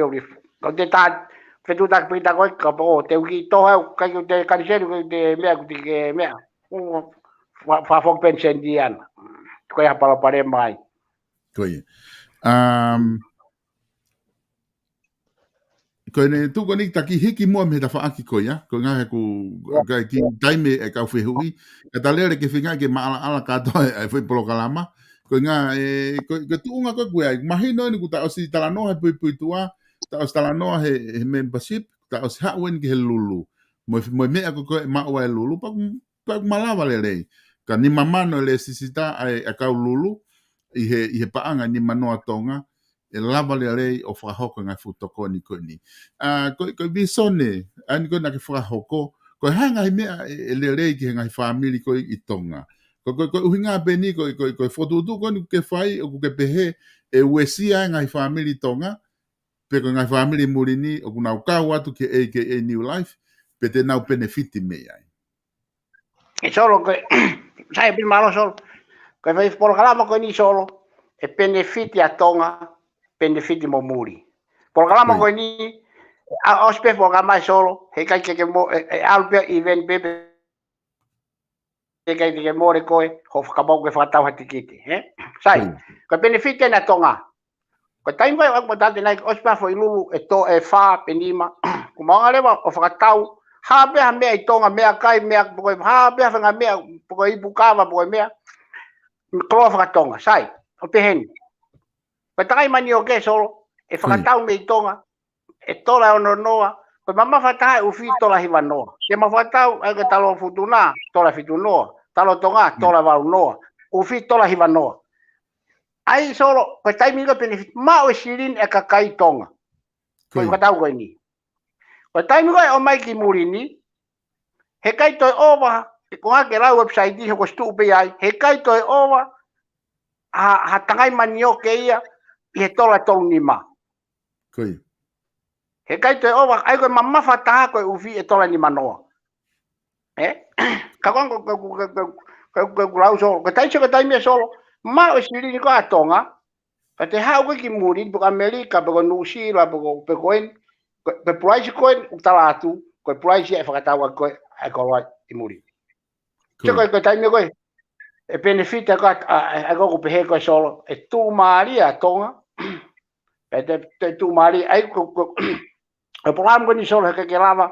ko te ta fetu tak pita ko ka po te uki to ha ka te kansel ko te mea ko te mea fa fo pension dian ko ya para pare mai ko ko ne tu ko ni taki hiki mo me da fa aki ko ya ko nga ku ga ki taime e ka fe hui ka talere ke finga ke ma ala ka to e foi POLOKALAMA ko nga ko tu nga ko ai mahino ni ku ta o si tala no he pui tua ta o tala no he membership ta o ha wen ke lulu mo me ko ma o lulu pa malava le rei ka ni mama no le sisita ai ka lulu i he paanga ni manoa tonga e lava le rei o whahoko ngai futokoni ko ni. Ko bisone, ani ko na ke whahoko, ko hanga hi mea e le rei ki ngai whamili ko i tonga. Ko uhinga peni ko whotutu ko ni ke whai o ke pehe e uesia ngai whamili tonga, pe ko ngai whamili murini o kuna ukau atu ke AKA New Life, pe te nau benefiti mea. e solo ko sai prima lo solo ko fai POLOKALAMA ko ni solo e benefiti a tonga benefiti mo muri POLOKALAMA ko ni a ospe POLOKALAMA solo he kai ke mo alpe event bebe ke kai ke mo re ko ho ka mo ke fa tau hatikiti sai ko benefiti na tonga ko tai vai mo dante nai ospe fo ilulu e to e fa penima ko mo ngale o fa tau ha be ha me i tonga me kai me ko ha be ha me ko i bukava ko me ko fa tonga sai o pehen ko tai mani o ke solo e fa tau me i tonga e tola ono noa ko mama fa tai u fi tola hi vano ke ma fa tau e ke talo futuna tola fituno talo tonga tola va no u fi tola hi vano ai solo ko tai mi ko benefit ma o sirin e ka kai tonga ko ka tau ko ni o taimi ko o mai ki murini he kai to over ko ha ke la website di ko stu pe ai he kai to over ha tangai manio ke ia i tola tong ni ma Koi he kai to over ai ko mamma fata ko ufi e tola ni manoa ka ko la so ko tai ko taimi solo ma o siri ko atonga ka te ha ko ki muri bu America bu New Zealand bu ko pe price coin utalatu ko price e fakatawa ko e ko wa imuri ko taimi ko e benefit ko ko pe ko solo e tu maria tonga e te tu mari ai ko o program ko ni solo ke lava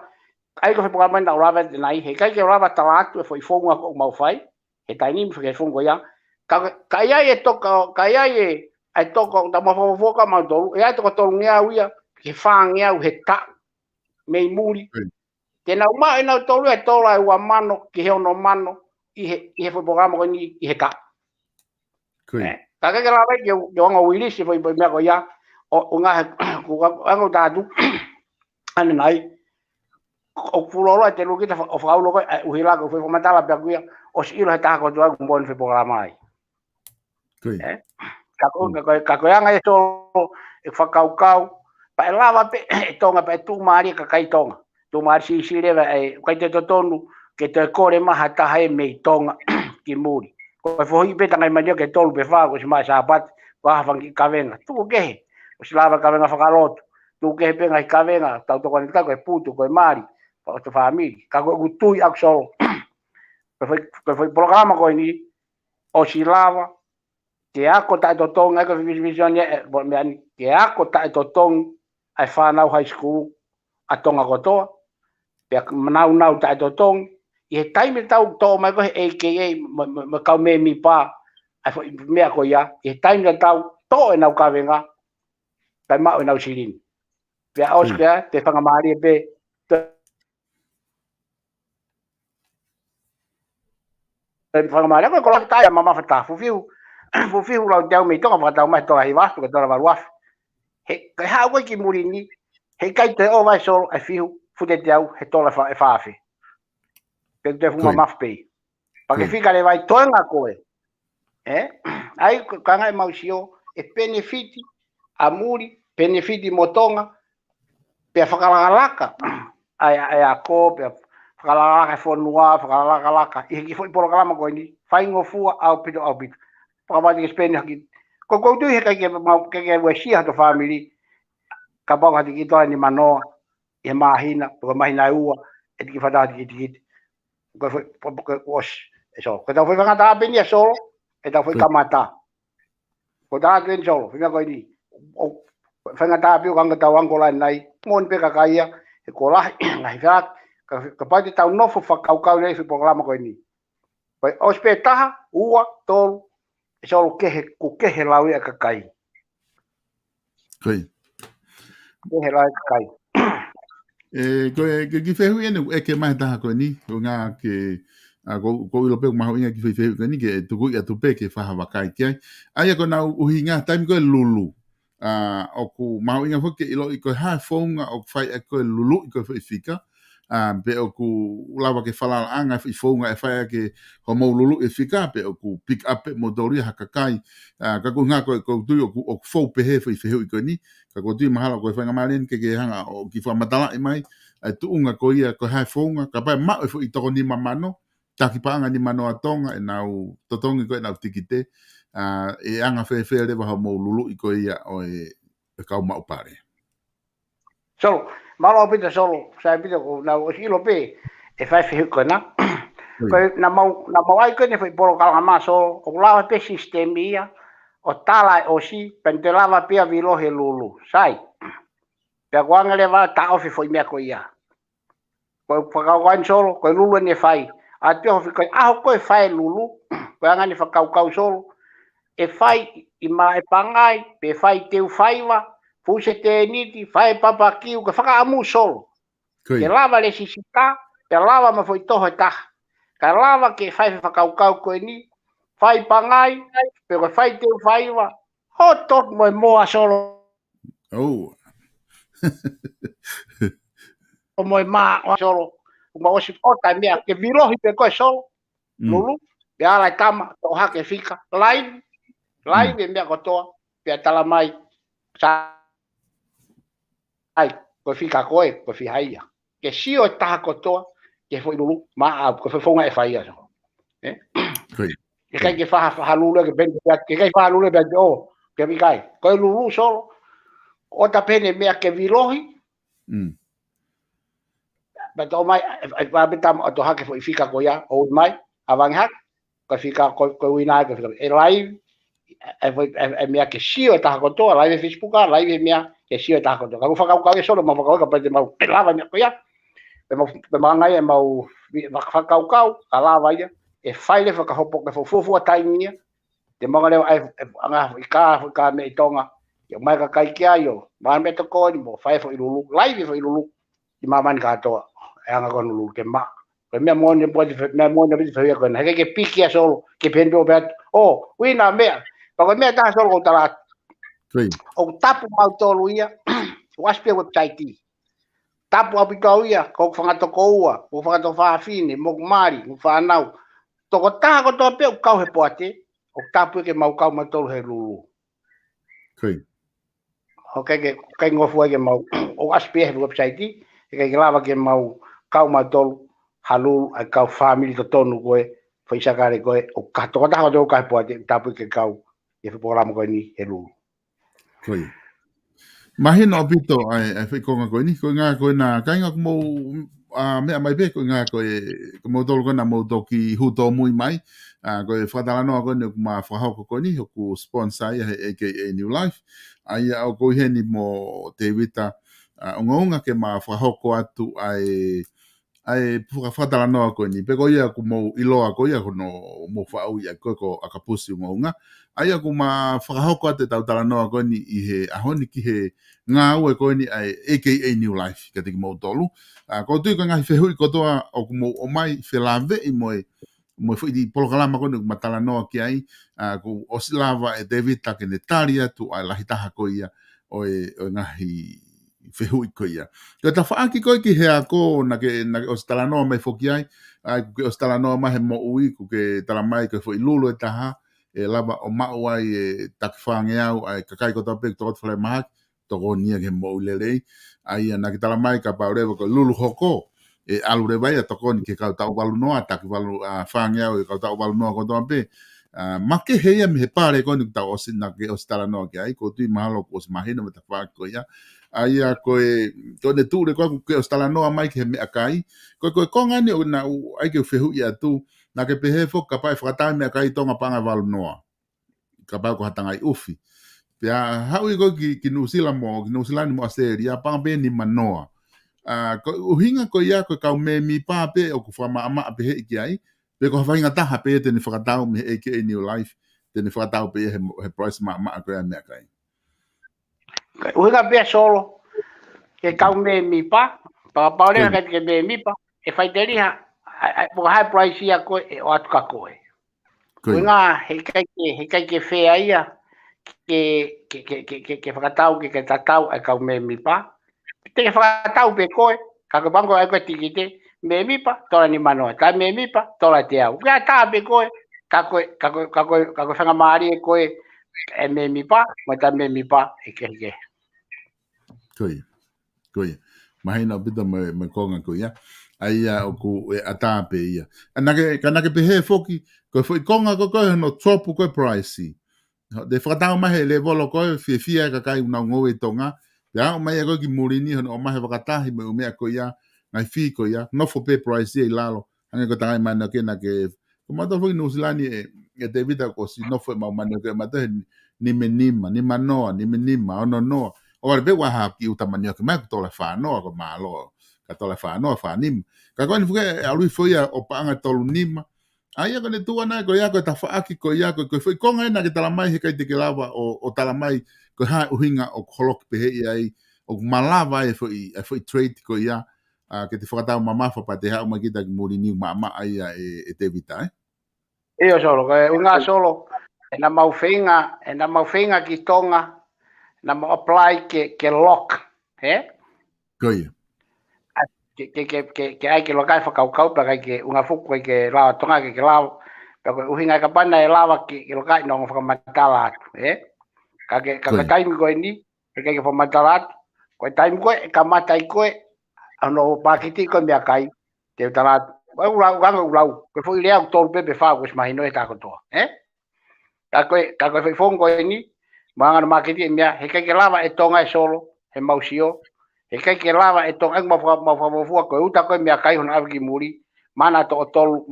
ai ko program na lava nai he kai ke lava talatu e foi fonga ko mau fai e taini mi ke fongo ya ka ia e to ka ia e ai to ko da mo fo ka ma do e ai to ko ngia uia ke fangia u heta me muri te na uma ina tolu e tola e wa mano ki he ono mano i he foi programa ko ni i he ka ka ka la ve yo nga wili si foi me ko ya o nga ku nga da du an nai o fuloro te lu kita o fa lo ko u hila ko foi matala pe ku ya o si ilo ta ko do ko bon foi programa ai ka ko nga e so e fa kau pa lava pe tonga pe tu mari ka kai tonga tu mari si leva e kai te tonu ke te kore maha ta hai me tonga ki muri ko fo hi pe tanga mai ke tolu pe fa ko si mai sapat wa fa ki kavenga tu ke o si lava kavenga fa kalot tu ke pe ngai kavenga ta to kon ta ko putu ko mari pa to famili ka ko tu ak so ko foi programa ko ni o si lava ke ako ta to tonga ko vision me ke ako ta to tonga ai whanau high school a tonga kotoa pe manau tai to tong i he taimi tau to mai ko AKA ma kau me mi pa ai me ko ya i he taimi tau to e nau ka venga tai ma e nau sirin pe oscar te whanga mari pe whakamare ko la tai mama fata fufiu fufiu la tau me tonga fata mai to ai vastu ko tora valuaf he ka ha ko ki murini he kai te o vai so ai fiu fute tau he tola fa e fafi pe te fuma mafpe pa que fica le vai tonga koe ai ka ngai mausio e benefiti amuri benefiti motonga pe whakalaka ai a ko pe whakalaka fonua whakalaka i foi polokalama ko ni faingo fua au pito pamati ke spend haki ko tu he kai mau ke wesia to family ka ba hati ki to ni mano e mahina ko mahina ua e ki fada ki ko foi wash eso ko ta foi ngata benia solo e ta foi kamata ko ta ken solo fina ko ni o fa ngata pio kanga ta wango la nai mon pe ka kaia e ko la ngai fa ka pa ta no fo fa kau le fi programa ko ni ko ospeta ua tol solo ke lau ia ka kai Koi ke lau ka kai ki fehu ene ke mai taha ko ni o ngā ke ko ilo pe maho inga ki fehu ko ni ke tuku ia tupe ke faha wakai kia ai ko na uhi ngā taimi ko lulu o ku maho inga fo ke ilo i ko ha fonga o fai ko lulu i ko fika pe o ku ulawa ke falala anga i fonga e fai ke ho mo lulu e fika pe o ku pick up modori hakakai ka ku ngā ko tu o ku fo pe he fehu ko ni ka ko tu mahala ko fanga malen ke hanga o ki fa matala mai ai tu unga ko ia ko hai fonga ka pai ma fo i to ni mamano ta ki panga ni mano atonga e nau totongi ko e nau tikite e anga fe le ba mo lulu i ko ia o e ka ma pare solo malo pita solo sai pita ko na o hilo pe e fai fe ko na ko na mau ai ko ne foi polokalama so o la pe sistemia o tala o si pentelava pia vilo he lulu sai pe kwanga le va ta ofi foi me ko ia ko whakauan solo ko lulu ne fai a te ho ko ko fai lulu ko anga ni whakau solo e fai i mai pangai pe fai teu faiva fuse te niti fai papa kiu ko whakaamu solo ke lava le sisita pe lava ma foi toho ta ka lava ke fai whakau ko ni fai pangai pe ko fai teu faiva ho tot mo moa solo o mo ma solo uma o si o ta mea ke vilohi pe ko solo lulu pe ala tama to ha ke fika live e mea ko toa pe tala mai sa ai ko fika ko fi haia ke si o ta ko toa ke foi lulu ma ko foi fonga e faia so ke kai ke fa lulu ke ben ke kai fa lulu be o ke mi kai ko lulu solo o ta pene mea ke vilohi ba to mai ba betam to ha ke foi fika ko ya o mai avang hak ko fika ko wina ko e live e mea ke sio ta ko to live Facebook live mea ke sio ta ko to ka fa ka solo ma fa ka pa de mau lava ko ya pe ma ngai mau fa ka lava ya e fai le fa ka hopo ke fo taimia te ma le ai anga ka me tonga yo mai ka kai kia yo ma me to ko ni mo fai fo ilulu live fo ilulu di maman ka to anga ko lulu ke ma pe me mo ne pode me mo ne pode ko na ke pikia solo ke pendo bet o wina me pa ko me ta solo ko tala o tapu mau to luia waspe website tapu apika ia ko fanga to ko ua ko fanga to fa fine mo mari mo fa nau to ko ta ko to pe ka he poate o tapu ke mau ka ma to he lulu ke ngo fu ke mau o aspe website ke lava ke mau ka ma to halu a ka family to tonu ko foi sakare ko o ka to ta ko ka poate tapu ke ka e fo programa ko ni he lulu Mahina o pito ai whikonga koe ni, koe ngā koe nā kainga ko mou mea mai pe, koe ngā koe mou tolu koe nā mou toki huto mui mai, koe whatalanoa koe ni ma whahauko koe ni, hoku sponsor ia he AKA New Life, ai au koe heni mo TEVITA Ungounga ke ma whahauko atu ai whatalanoa koe ni, pe koe ia ku mou iloa koe ia kono mou whaau ia koe ko akapusi Ungounga, ai aku ma whakahoko ate tau talanoa koe ni i he ahoni ki he ngā ue koe ni ai AKA New Life, ka tiki mou tolu. Ko tui ka ngahi whehui kotoa o ku mou o mai whelave i moe mo foi di polokalama ko nuk matala no ki ai ko oslava e Tevita ke netaria tu ai la hitaha ko ia o ngahi fehui ko ia ko ta faaki ko ki hea ko na ke ostala no mai foki ai ke ostala no mai mo ui ku ke tala mai ko foi lulu e taha e lava o mau ai e takfange au ai kakai ko tope to fle mak to go nia ke mo lele ai na ke tala mai ka pa revo ko lulu hoko e alu re vai to kon ke ka tau valu no atak valu fange au e ka tau valu no ko tope ma ke heia me pare ko ni tau osina ke ostala no ke ai ko tu malo ko mahino me ta fa ko ia ai ko e to ne tu re ko ke ostala no mai ke me akai ko ngani o na ai ke fehu ia tu na ke pehe fo kapai frata me akai tonga panga valu no kapai ko hatanga i ufi pea hau i ko ki nusila mo mo aseria panga be ni manoa ko uhinga ko ia ko kau me mi pa pe o ko fama ama pe he ki ai pe ko fa inga ta pe te ni fakatau me e ke new life te ni fakatau pe he price ma ko me kai Uhinga be solo ke kau me mi pa le ke me mi pa e fai teri ha po high price ia ko e o atu ka ko e uhinga he kai ke fe ia ke fakatau ke tatau e kau me mi pa te fakatau pe ko ka ko bango ai ko tikite me mi pa tola ni mano ta me mi pa tola te au ya ta pe ko ka ko fanga mari ko e me mi pa ma ta me mi pa e ke Koia. Mahina pita me konga ko ia. Ai o ku e ata pe ia. Kana ke pehe foki ko foi konga ko no topu ko price. De fakatau mahe le volo ko fia ka kai una ngoe tonga. Ya o mai ko ki murini o mahe fakatahi me o mea ko ia ngai fi ko ia no fo pe price ia lalo. Anga ko tangai mana ke na ke kuma to foi no silani e Tevita ko si no fo ma mana ke mate ni menima ni manoa ni menima ono no o be wa ha ki utamani ke mai to la fa no ko malo ka to la fa no fa nim ka ko ni fuke a lui foi o panga tolu nima ai ko ne tu ana ko ya ko ta fa ki ko ya ko foi ko ngai na ke tala mai he kai te ke lava o tala mai ko ha uhinga o kolok pe he ai o malava e foi trade ko ya ke te whakatau mama fa pa te hao mai kita ki muri ni mama ai e Tevita o solo ko unga solo na maufinga ki tonga na mo apply ke lock Koia ke ai ke lokai whakau pa ke unga fuku ke la tonga ke la pa ko uhinga ka pana e lava ke lokai no whakamatala ka time ko ni ke whakamatala ko time ko ka matai ko ano pakiti ko mea kai te tala ulau ko foi lea tolu pepe fa ko mahino e ta ko to ka ko foi fongo ni manga makiti mea he ke lava e tonga e solo he mausio he ke lava e tonga mo fu ko uta ko mea kai hona ki muri mana to tolu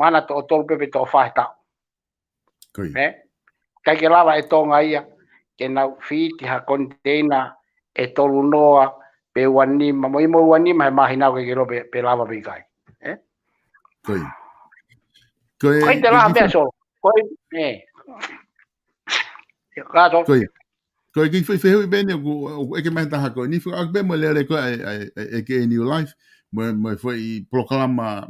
pepe to fa ta ke lava e tonga ia ke na fiti ha container e tolu noa pe wanima mo wanima he mahina ko ke ro pe lava pe kai Koi te la mea solo. Koi ki foi bene o e ke mai taha ko ni foi ak be mo lere ko e ke new life mo foi polokalama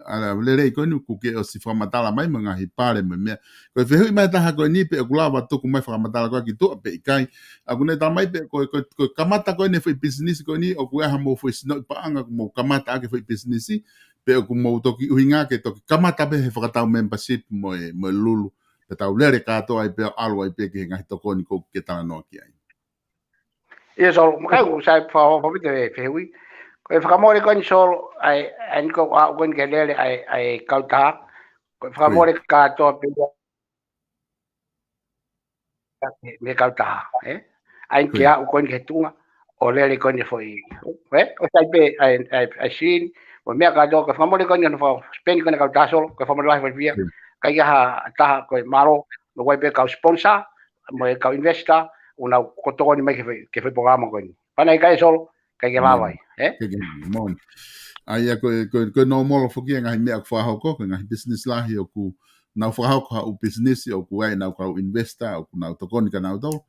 ala lere ko ni ku ke o si matala mai manga hi pare me me ko foi mai taha ko ni pe kulava to ku mai matala ko ki to pe kai aku ne tamai pe ko kamata ko ne foi business ko ni o ku ha mo foi sino pa anga mo kamata ke foi business pe ku mo to ki uhinga ke to kamata be he whakatau membership mo lulu pe tau lere kato ai pe alu ai pe ki ngahi toko ni ko ke tana no ki ai ia so mai ku sai fa te fehui ko whakamore ko ni solo ai ko a ko ni ke lere ai kauta ko whakamore kato pe me kauta ai ke a ko ni ke tunga o lere ko ni foi o sai pe ai sin o mea ka do ko famole ko ni no spend ko na ka solo ko famole life via ka ia ta ko malo no vai pe ka sponsor mo ka investor una ko to ni mai ke foi programa ko ni pana ka solo ka ke la vai mon ai ko no mo fo ki ngai mea ko ha ko ngai business la hi o ku na fo ha ko business o ku ai na ko investor o ku na to ko ni ka na do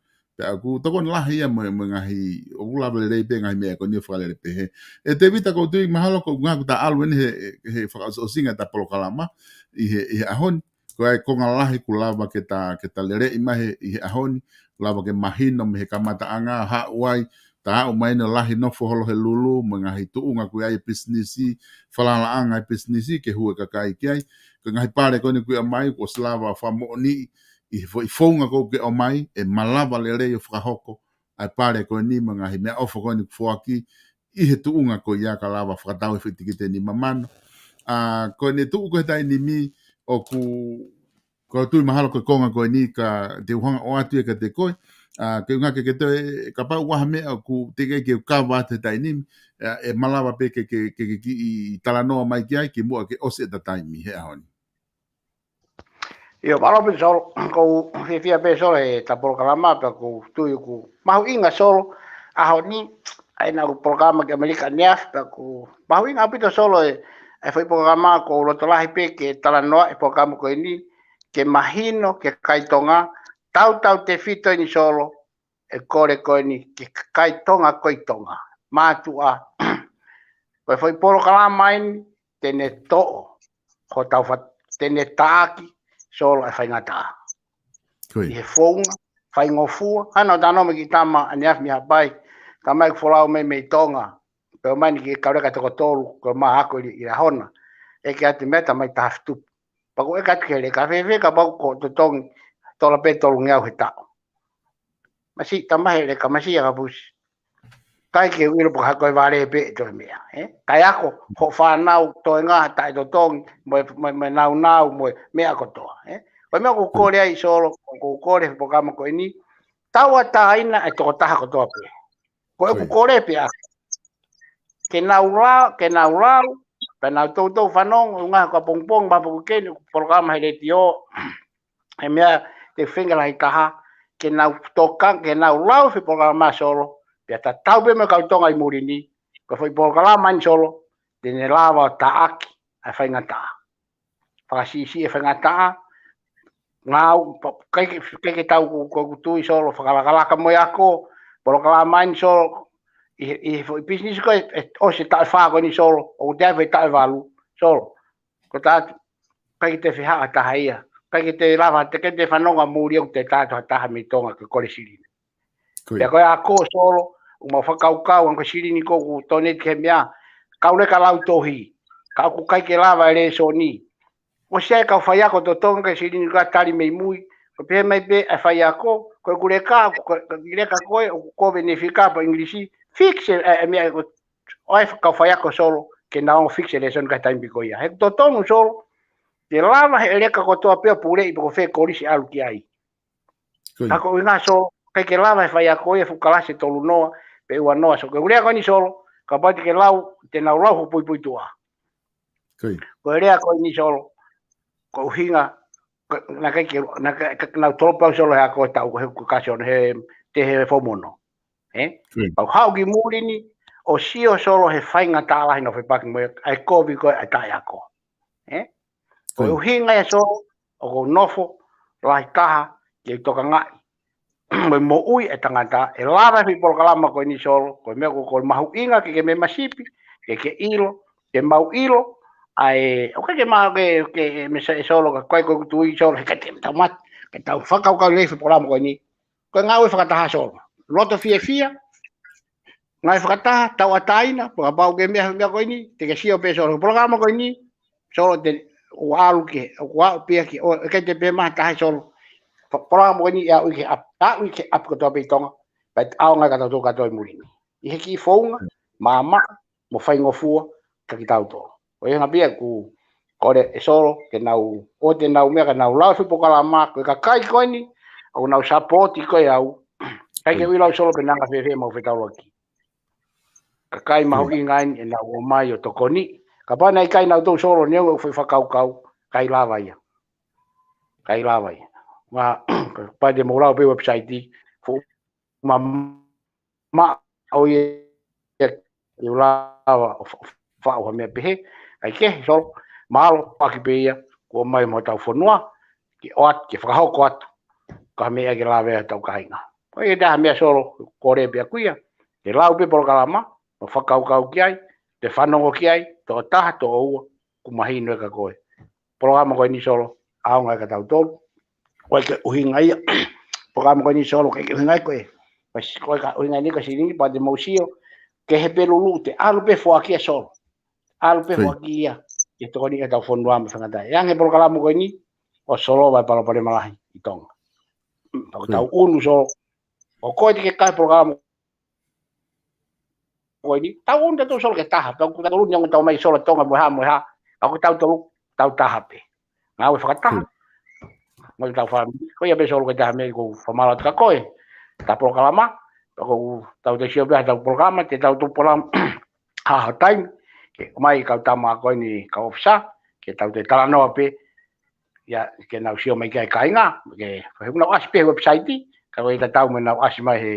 pe aku to kon lahi ia mo ngahi o la le pe ngai me ko ni fa le pe e te vita ko tu mahalo ko ngaku ta alu ni he fa o singa ta polokalama i ahon ko ai ko ngalahi ku lava ke ta lere imahe i ahoni lava ke mahino me kamata anga ha wai ta o mai no lahi no fo holo he lulu mo ngahi tu unga ku ai businessi fala anga businessi ke hu ka kai kai ko ngahi pare ko ni ku mai ko slava fa mo ni i fonga ko ke o mai e malava le rei o whakahoko ai pare ko ni mga hi mea ofo ko ni fuaki i he tuunga ko ia ka lava whakatau e whitikite ni mamano. Ko ne tuu ko he tai ni mi o ko tui mahalo ko konga ko ni ka te uhanga o atu e ka te koe. Ke unga ke te ka pau waha mea ku te kei ke ka wate tai ni e malava pe ke i talanoa mai ki ai ki mua ke ose ta taimi he ahoni. Io malo pe solo ko fia pe solo e ta polokalama pe ko tu ku mau inga solo a honi ai na programa ke Amerika nias pe ko mau inga pe solo e foi programa ko lo tolahi pe ke tala no e programa ko ini ke mahino ke kaitonga tau te fito ni solo e kore ko ini ke kaitonga koitonga matua ko foi polokalama in tene to ko tau fa tene taki solo e whaingata. I he whaunga, whaingofua, hana o tano me ki tama ane af mi hapai, ka mai kufolau me tonga, peo mai ni ki kaureka toko tolu, ko maa hako i la hona, e ki ati meta mai tahaftupu. Pako e kati kere, ka whewhe ka pako ko to tongi, tola pe tolu ngeau he tao. Masi, tamahe le ka masi a ka pusi. Kai ke uiro po hako e wale pe to mea, kai ako, ho whanau, toi ngā, tai to tongi, mo nau, mo mea kotoa, o mea ko kore ai solo, ko kore he programa ko ini, taua taina e toko taha kotoa pe. Ko e ku kore pe a. Ke nau lau, pe nau tau whanong, unga ka pongpong, mapu kukeni, programa he reti o, he mea te whengala hi taha, ke nau tokang, ke nau lau he programa solo, pia ta tau pe me kautonga i muri ni, ko foi polokalama ni solo, tene lava taaki, a whaingata. Whakasisi e whaingata, ngau, keke tau ko tui solo, whakalakalaka mo ako, polokalama ni solo, i foi business ko, o se tae whako ni solo, o te awhi tae walu, solo. Ko tātu, keke te whiha taha ia, keke te lava, te whanonga muri au te tātu taha mi tonga ke kore sirine. Pea koe a ko solo, uma whakaukau, anko sirini ko ku tone ke mea, kaure ka lau tohi, ka ku kai ke lava e re so ni. O sea ka whai ako to tonga ke sirini ka tari mei mui, ko pe mai pe a whai ako, koe kure ka, koe, ko benefika pa inglisi, fixe e mea, oe ka whai ako solo, ke nao fixe le son ka taimbi ko ia. He to tonga solo, te lava he reka ko toa pea pure i ko whai korisi alu ki ai. Ako inga so, kai ke lava e whai ako e fukalase tolu noa, pe ua noa so. Koe rea koe ni solo, ka pati ke lau, te nau lau hu pui tua. Koe rea koe ni solo, ko hinga, na kai ke, nau tolopau solo hea koe tau, he kukasyon, te he fomono. Au hau ki muri ni, o sio solo he whainga tālahi no whepaki mo, ai kovi koe ai tai ako. Koe hinga e solo, o ko nofo, lahi taha, ke toka ngai. Mo ui e tangata e lava fi polokalama ko ni solo ko me ko mahu inga ke me masipi ke ilo ke mau ilo ai o ke ma ke me solo ka ko tu i solo ke te tamat ke tau whakau ka le fi polokalama ko ni ko ngau whakataha solo loto fia ngai whakataha tau ataina po ba ke me ko ni te ke sio pe solo polokalama ko ni solo te o alu ke o pe ke o ke te pe ma ta solo Porang mo ni ya uke ap ko to tonga but au nga ka to ka to muri i he ki fonga mama mo fai ngofua ka ki tau to o ia nga bia ku kore e solo ke nau o te nau me ka nau lau fu pokalama ko ka kai ko ni o nau support ko ya u kai ke wi solo pe nanga fe mo fe tau loki ka kai mau ingain e nau o mai o to koni ka pa nai kai nau to solo ne o fu fa kau kai lava ia ma pa de molau pe website fu ma o ye eu lava fa o me pe ai ke so malo pa ki pe ko mai mo tau fonua ki o ke fa ho ko ka me ke lava tau kainga Ko e dah mea solo kore pia kuia. Te lau pe polokalama, o whakaukau ki ai, te whanongo ki ai, to taha to ua, kumahino e ka koe. Polokalama koe ni solo, aonga e ka tau tolu. Koe ke uhinga ia, polokalama koe ni solo, ke uhinga i koe. Koe ka uhinga ni ka siringi, pa te mausio, ke he pe lulu, te alu pe fua kia solo. Alu pe fua kia, ke toko ni ka tau whonua me whangatai. Yang he polokalama koe ni, o solo vai palo pare malahi, i tonga. Pako tau unu solo, o koe te ke kai polokalama koe ni, tau unu tatu solo ke taha, pako tau unu yang tau mai solo tonga moe ha, pako tau tolu, tau taha pe. Ngā ue whakataha. Moi tau wha, koe ia be solo ke taha me ko whamala tika koe, ta polokalama, pako tau te sio beha tau polokalama, te tau tu polokalama, haha time, ke mai kau tama koe ni kau ofisa, ke tau te talanoa pe, ya ke nau sio mai kai kainga, ke whahuna wasi pe website, ka koe ta tau me nau asi mai he,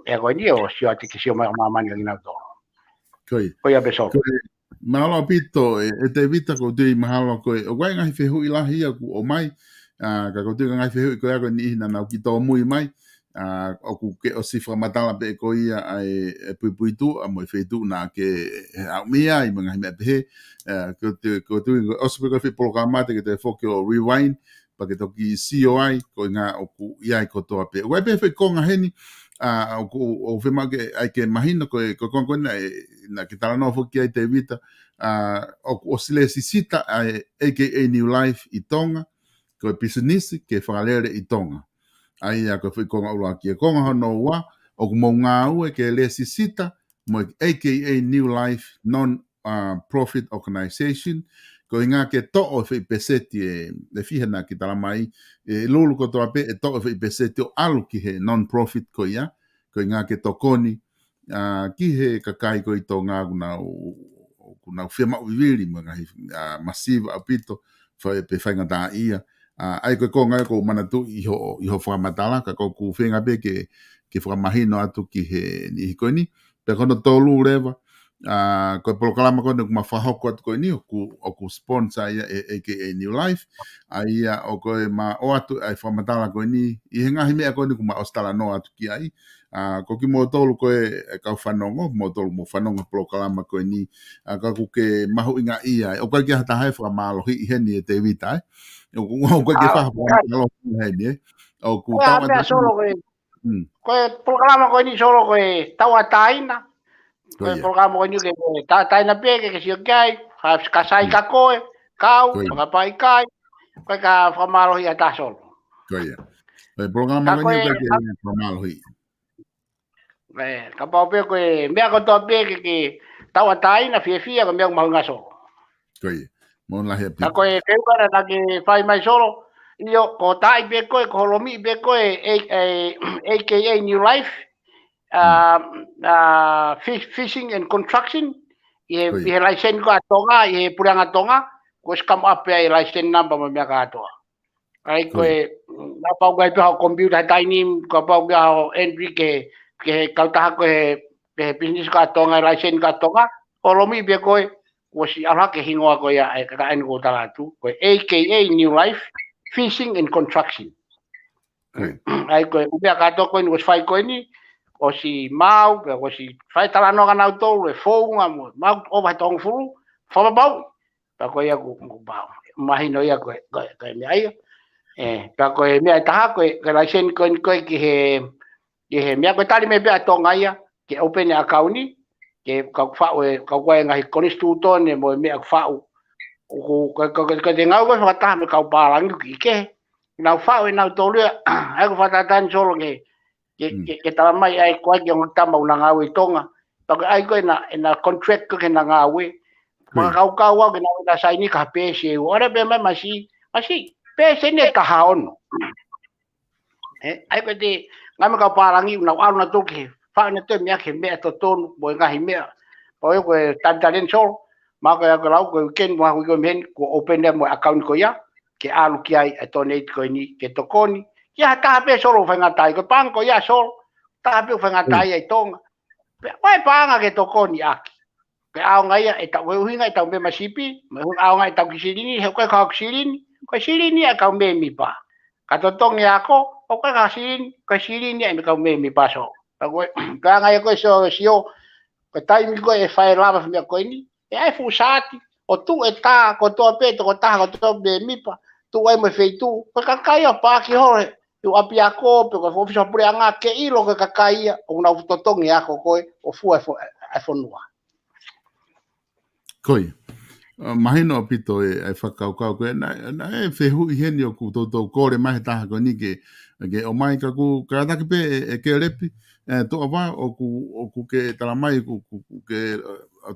e koe ni o sio ati ke sio mai o mamani kangi nau to. Koe ia be solo. Mahalo pito e te vita ko tui mahalo koe o wai ngai whehu i lahi aku o mai ka ko tui ngai whehu i koe ako ni hina nau ki tō mui mai o ku ke o sifra matala pe ko ia ai pui pui tu a moi whetu na ke au mea i mga hime pehe ko tui o sipe koe whi polokama te ke te whoki o rewind pa ke toki COI ko ngā o ku iai kotoa pe wai pe whi konga heni o whema ke ai ke mahina koe konga na ke tala no foki ai te vita o sile sisita ai AKA New Life i Tonga ko pisinisi ke whakalere i Tonga ai a ko konga ula ki konga hono wa o mo ngā ue ke le sisita mo AKA New Life non profit organization ko inga ke to o fe peseti e fihana ki tala mai lulu ko to ape to o fe peseti o alu ki he non profit ko ia ko inga ke tokoni ki he kakai ko i tō ngā kuna whiama uiwiri mga masiva apito pe whainga tā ia ai koe konga ko manatu iho whamatala ka ko whenga pe ke whamahino atu ki he ni koe ni pe kono tōlu rewa koe polokalama koe kuma whahoko atu koe ni o ku sponsor ia AKA New Life ai o koe ma o atu ai whamatala koe ni i he ngahi mea koe ni kuma ostala no atu ki ai ko ki mo tolu ko e kau whanongo, mo tolu mo whanongo polokalama koe ni, ka ku ke mahu inga ia, o kai ki hata hai whamalo hi heni e te vita, o kai ki whamalo hi heni, o ku tau ata solo koe polokalama koe ni solo koe tau ataina, koe polokalama koe ni ke tau ataina pe ke sio kai, ka sai ka koe, kau, whakapai kai, koe ka whamalo hi ata solo. Koe polokalama koe ni kai ki whamalo hi. Ka pau pe koe mea ko tō pe ke tau atai na fia ko mea mahunga solo. Koe, mo lahi api. Ka koe keukara na ke whai mai solo, io ko tai pe koe, ko holomi pe koe AKA New Life, Fishing and Construction, i he license ko atonga, i he puranga tonga, ko skam ape ai license number mo mea ka atoa. Ai koe, na pau gai pe hao computer tainim, ko pau gai hao entry ke kau taha koe ke business ka tonga license ka tonga holomi be koe ko si ala ke hingoa koe ya ka enu ko tala tu koe AKA New Life Fishing and Construction ai koe ubia ka to koe ni fai koe ni o si mau ko si fai tala no kana auto e founga mo mau o vai tong fulu fa bau pa koe ya ku bau mahino ya koe me ai pa koe me taha koe ka license koe ki he he mea koe tali me bea tonga ia, ke open account ni, ke kau whao e, kau koe ngahi konistu tone mo mea whao. Ko te ngau koe whakataha me kau pārangi ki ke, nau whao e nau tōlua, ai ko whatatani solo ke tala mai ai koe ki onga tama una ngau e tonga, pako ai koe na contract koe ke na ngau e, mga kau au ke na saini ka pese, ora pe mai masi, pese ne kaha ono. Ai koe te, ngai me kau pārangi una alu na toki, whao na te mea ke mea to tonu, mo ngahi mea, po e koe tantaren solo, ma koe ako lau koe weekend, mo haku i koe mhen, ko open mo account ko ia, ke alu ki ai, donate koe ni, ke tokoni, ia taha pe solo whaingatai, koe panga ko ia solo, taha pe whaingatai ai tonga, wai panga ke tokoni aki, ke ao ngai e tau uhinga e tau me masipi, me hun ao ngai e tau kisirini, he koe kau kisirini, koe sirini e kau me mi pa, ka totongi ako, o ka silin ni ka me paso ka ko ka nga ko so sio ka tai mi ko e fai lava mi ko ni e ai fu sati o tu e ta ko to peto ko ta ko to be mi pa tu ai me feitu ka kai pa ki hore tu apia ko pe ko fo fisa pure anga ke ilo ka kai o na totongi ako ko o fu e fo nua Koi. Mahino pito e whakaukau koe, na e whehu i heni o ku tōtou kore mahe taha koe ni ke o mai ka ku karataki pe e ke repi, tō awa o ku ke talamai ku ke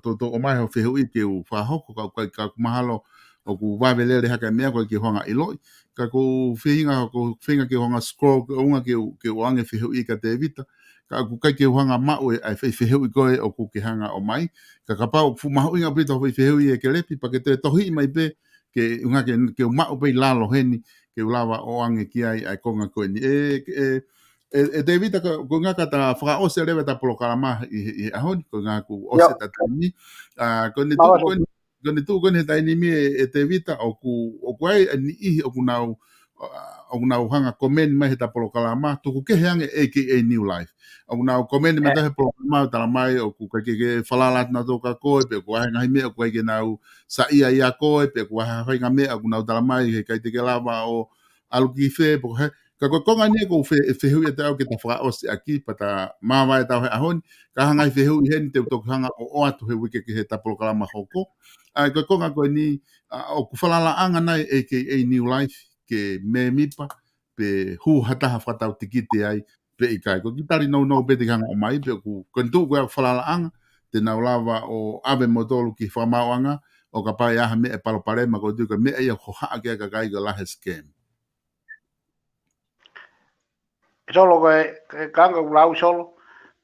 tōtou o mai ho whehu i ke u whahoko ka ku mahalo o ku wawelere haka mea koe ke honga iloi, ka ku whinga ke honga scroll ke unga ke uange whehu i ka te evita, ka ku kai ke uhanga mau e whehu i koe o ku ke hanga o mai, ka kapau fu mahu inga pito fu feheu i e ke lepi pa ke te tohi mai pe ke unga ke mau pe lalo heni ke ulawa o ange ki ai konga koe ni te vita ko nga ka ta fra ose leva ta polokalama i ahon ko nga ku ose ta tani ko ni tu ko ni ta ni mi e te vita o ku ai ni i o ku nau o nau hanga komen mai ta polokalama tu ku ke hange aka new life o nau komen mai ta polokalama ta mai o ku ke falala na to ka ko pe ku ai ngai me ku ke nau sa ia ko pe ku ai ngai me o nau ta mai he kai te ke lava o aluki fe po he ka ko konga ni ko fe hu ta o ke ta fra os aki pa ta mava ta ahon ka hanga fe hu hen te to hanga o atu he wike ke ta polokalama hoko ai ko konga ko ni o ku falala anga nai aka new life ke me mipa pe hu hata ha fata o tikite ai pe i kai ko kitari no pe te hanga o mai pe ku kontu ko falala anga te na lava o ave motolu ki famauanga o ka pai aha me e palo pare ma ko tu ko me e ho ha ke ka kai la scam solo que kanga ulau solo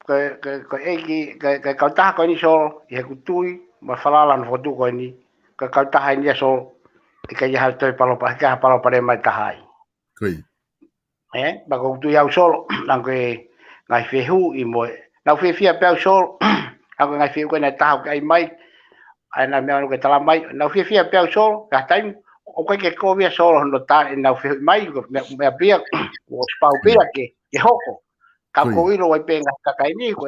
que eki que kauta ko ni solo e ku tui ma falala no fotu ko ni que kauta ni solo e que ya estoy palo pare mai tahai koi ba ko tu ya solo aunque ngai fehu i mo na fe fia pe solo aunque ngai fehu ko na ta ai mai ai na me no que tala mai na fe fia pe solo ka tai o que ko via solo no ta na fe mai me apia o spau pia que hoko ka ko ilo ai penga ka kai ni ko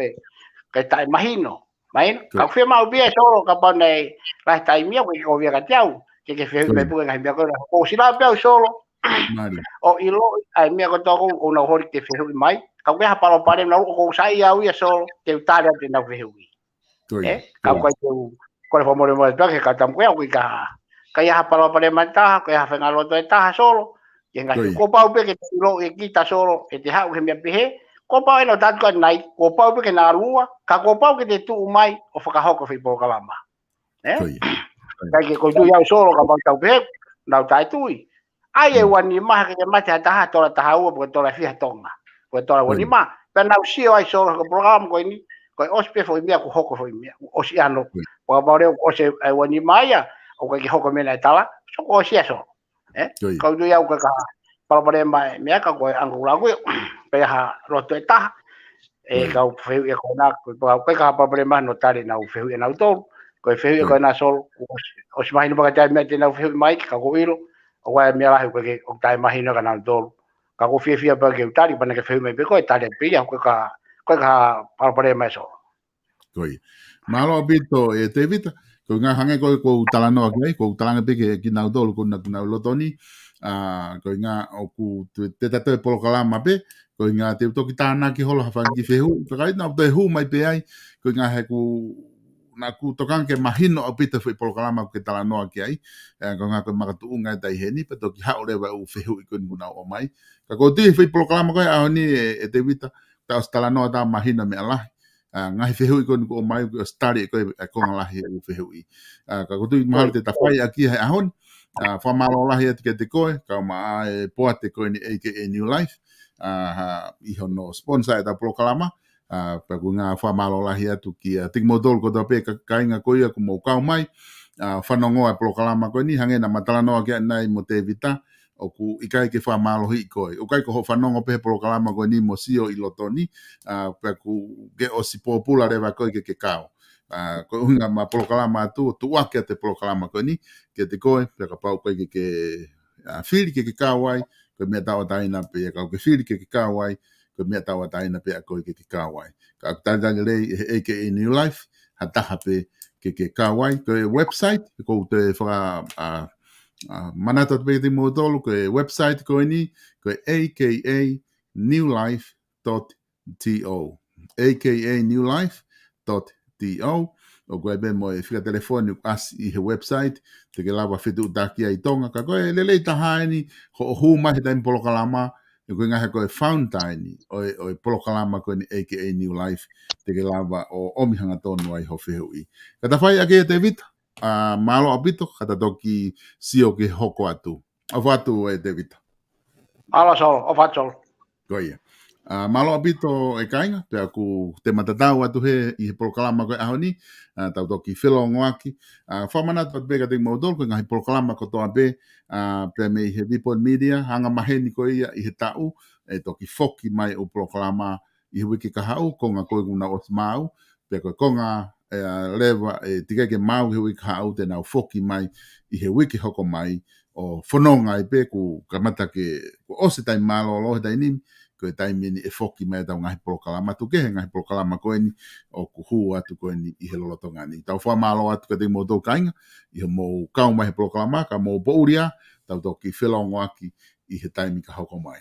que ta imagino mai ka fe mau via solo ka pa nei la ta mia ko via ka tiau que fe me pu ngai me ko si la pe solo o ilo ai mea ko toko o na hori te whehui mai ka wea palo pare na ko sai au ia so te utare te na whehui ka ko ko fo mo mo ke ka tam ko ka ia palo pare mai ta ka ia fenga lo te ta solo e ngai ko pau pe ke te lo e kita solo e te hau he me pe ko pau no tat ko nai ko pau pe ke na lua ka ko pau ke te tu mai o fa ka hoko fi POLOKALAMA ka ke ko tu ia solo ka pau tau pe na tai tui ai e wani ma ke ma ta ta to ta hau ko to la fia tonga ko to la wani ma pe na si ai so ko program ko ni ko ospe fo mi ko hoko fo mi o si ano ko ba re o se ai wani ma ya o ko ki hoko me na tala so ko si eso ko du ya ko ka pa ba re ma mi ka ko an ko la ko pe ha ro to ta e ka fe e ko na ko ka pa ba ma no tare na fe e na to ko fe e ko na sol o si mai no ba ta me te na fe mai ka ko ilo o wa me la ko ke o tai imagino ka na do ka ko fia pa ke utari pa na ke fe me pe ko tare pia ko ka pa pa me so koi malo bito e te vita ko nga hange ko talano aki ko talanga pe ke ki na do ko na lotoni ko nga o ku te te POLOKALAMA pe ko nga te to ki tana ki holo ha fa ki fehu ka na te hu mai pe ai ko nga he ku na ku tokan ke mahino o pita foi POLOKALAMA ke talano aki ai ko nga ko makatu unga dai heni pe to ki ha ore wa u fehu ko nguna o mai ka ko ti foi POLOKALAMA ko a ni e te vita ta talano ta mahino me ala ngai fehu ko o mai ko stari ko ko ngalahi u fehu i ka ko tu mahal te tafai aki ha ahon fa malo lahi ke te ko ka ma e poate ko ni aka new life i hono sponsor ta POLOKALAMA pa kunga fa malo lahi atu ki tik modol ko te ka inga ko ia ko mo ka mai fa no ngoa POLOKALAMA ko ni hange na matalano ke nai mo te vita o ku ikai ke fa malo hi ko o kai ko fa no pe POLOKALAMA ko ni mo sio i lotoni pa ku ge o si popular va ko ke kao ko unga ma POLOKALAMA tu wa ke te POLOKALAMA ko ni ke te ko pe ka pau ko ke fili ke kao ai ko mea tawa taina pe ka ke fili ke kawai, ko mea tawa taina pe ko ke kawai. Ka tanganga le AKA New Life, hataha pe ke kawai, ko website, ko te whaka manata te peke te motolu, ko website ko ni, ko akanewlife.to. akanewlife.to. O koe be mo e whika telefoni as i he website, te ke lawa whitu utaki ai tonga, ka koe lelei tahaini, ho o hu mahi taimi polokalama, e koe ngahe koe found taini, o polokalama koe ni AKA New Life, te ke lawa o omihanga tonu ai ho whihui. Kata whai ake te vita, malo apito, kata toki sio ke hoko atu. A watu e te vita. Ala sol, o fatol. Koia. Malo apito e kainga, pe aku te matatau atu he i he polokalama koe aho ni, tau toki whilongo aki. Whamanatu at peka te maudol, koe ngahi polokalama ko toa pe, pe me i he Vipon Media, hanga maheni koe ia i he tau, e toki foki mai o polokalama i he wiki kahau, konga koe kuna os mau, pe koe konga lewa e tikeke mau i he wiki kahau, te nau foki mai i he wiki hoko mai, o whanonga i pe ku kamata ke ose tai malo alohe tai nimi, ko e taimini e foki mai tau ngahi polokalama tu kehe ngahi polokalama koe ni o kuhu atu koe ni i he lolotonga ni. Tau wha malo atu ka te mo tau kainga, i he mo kau mai he polokalama, ka mo pouria, tau toki whelongo aki i he taimi ka hoko mai.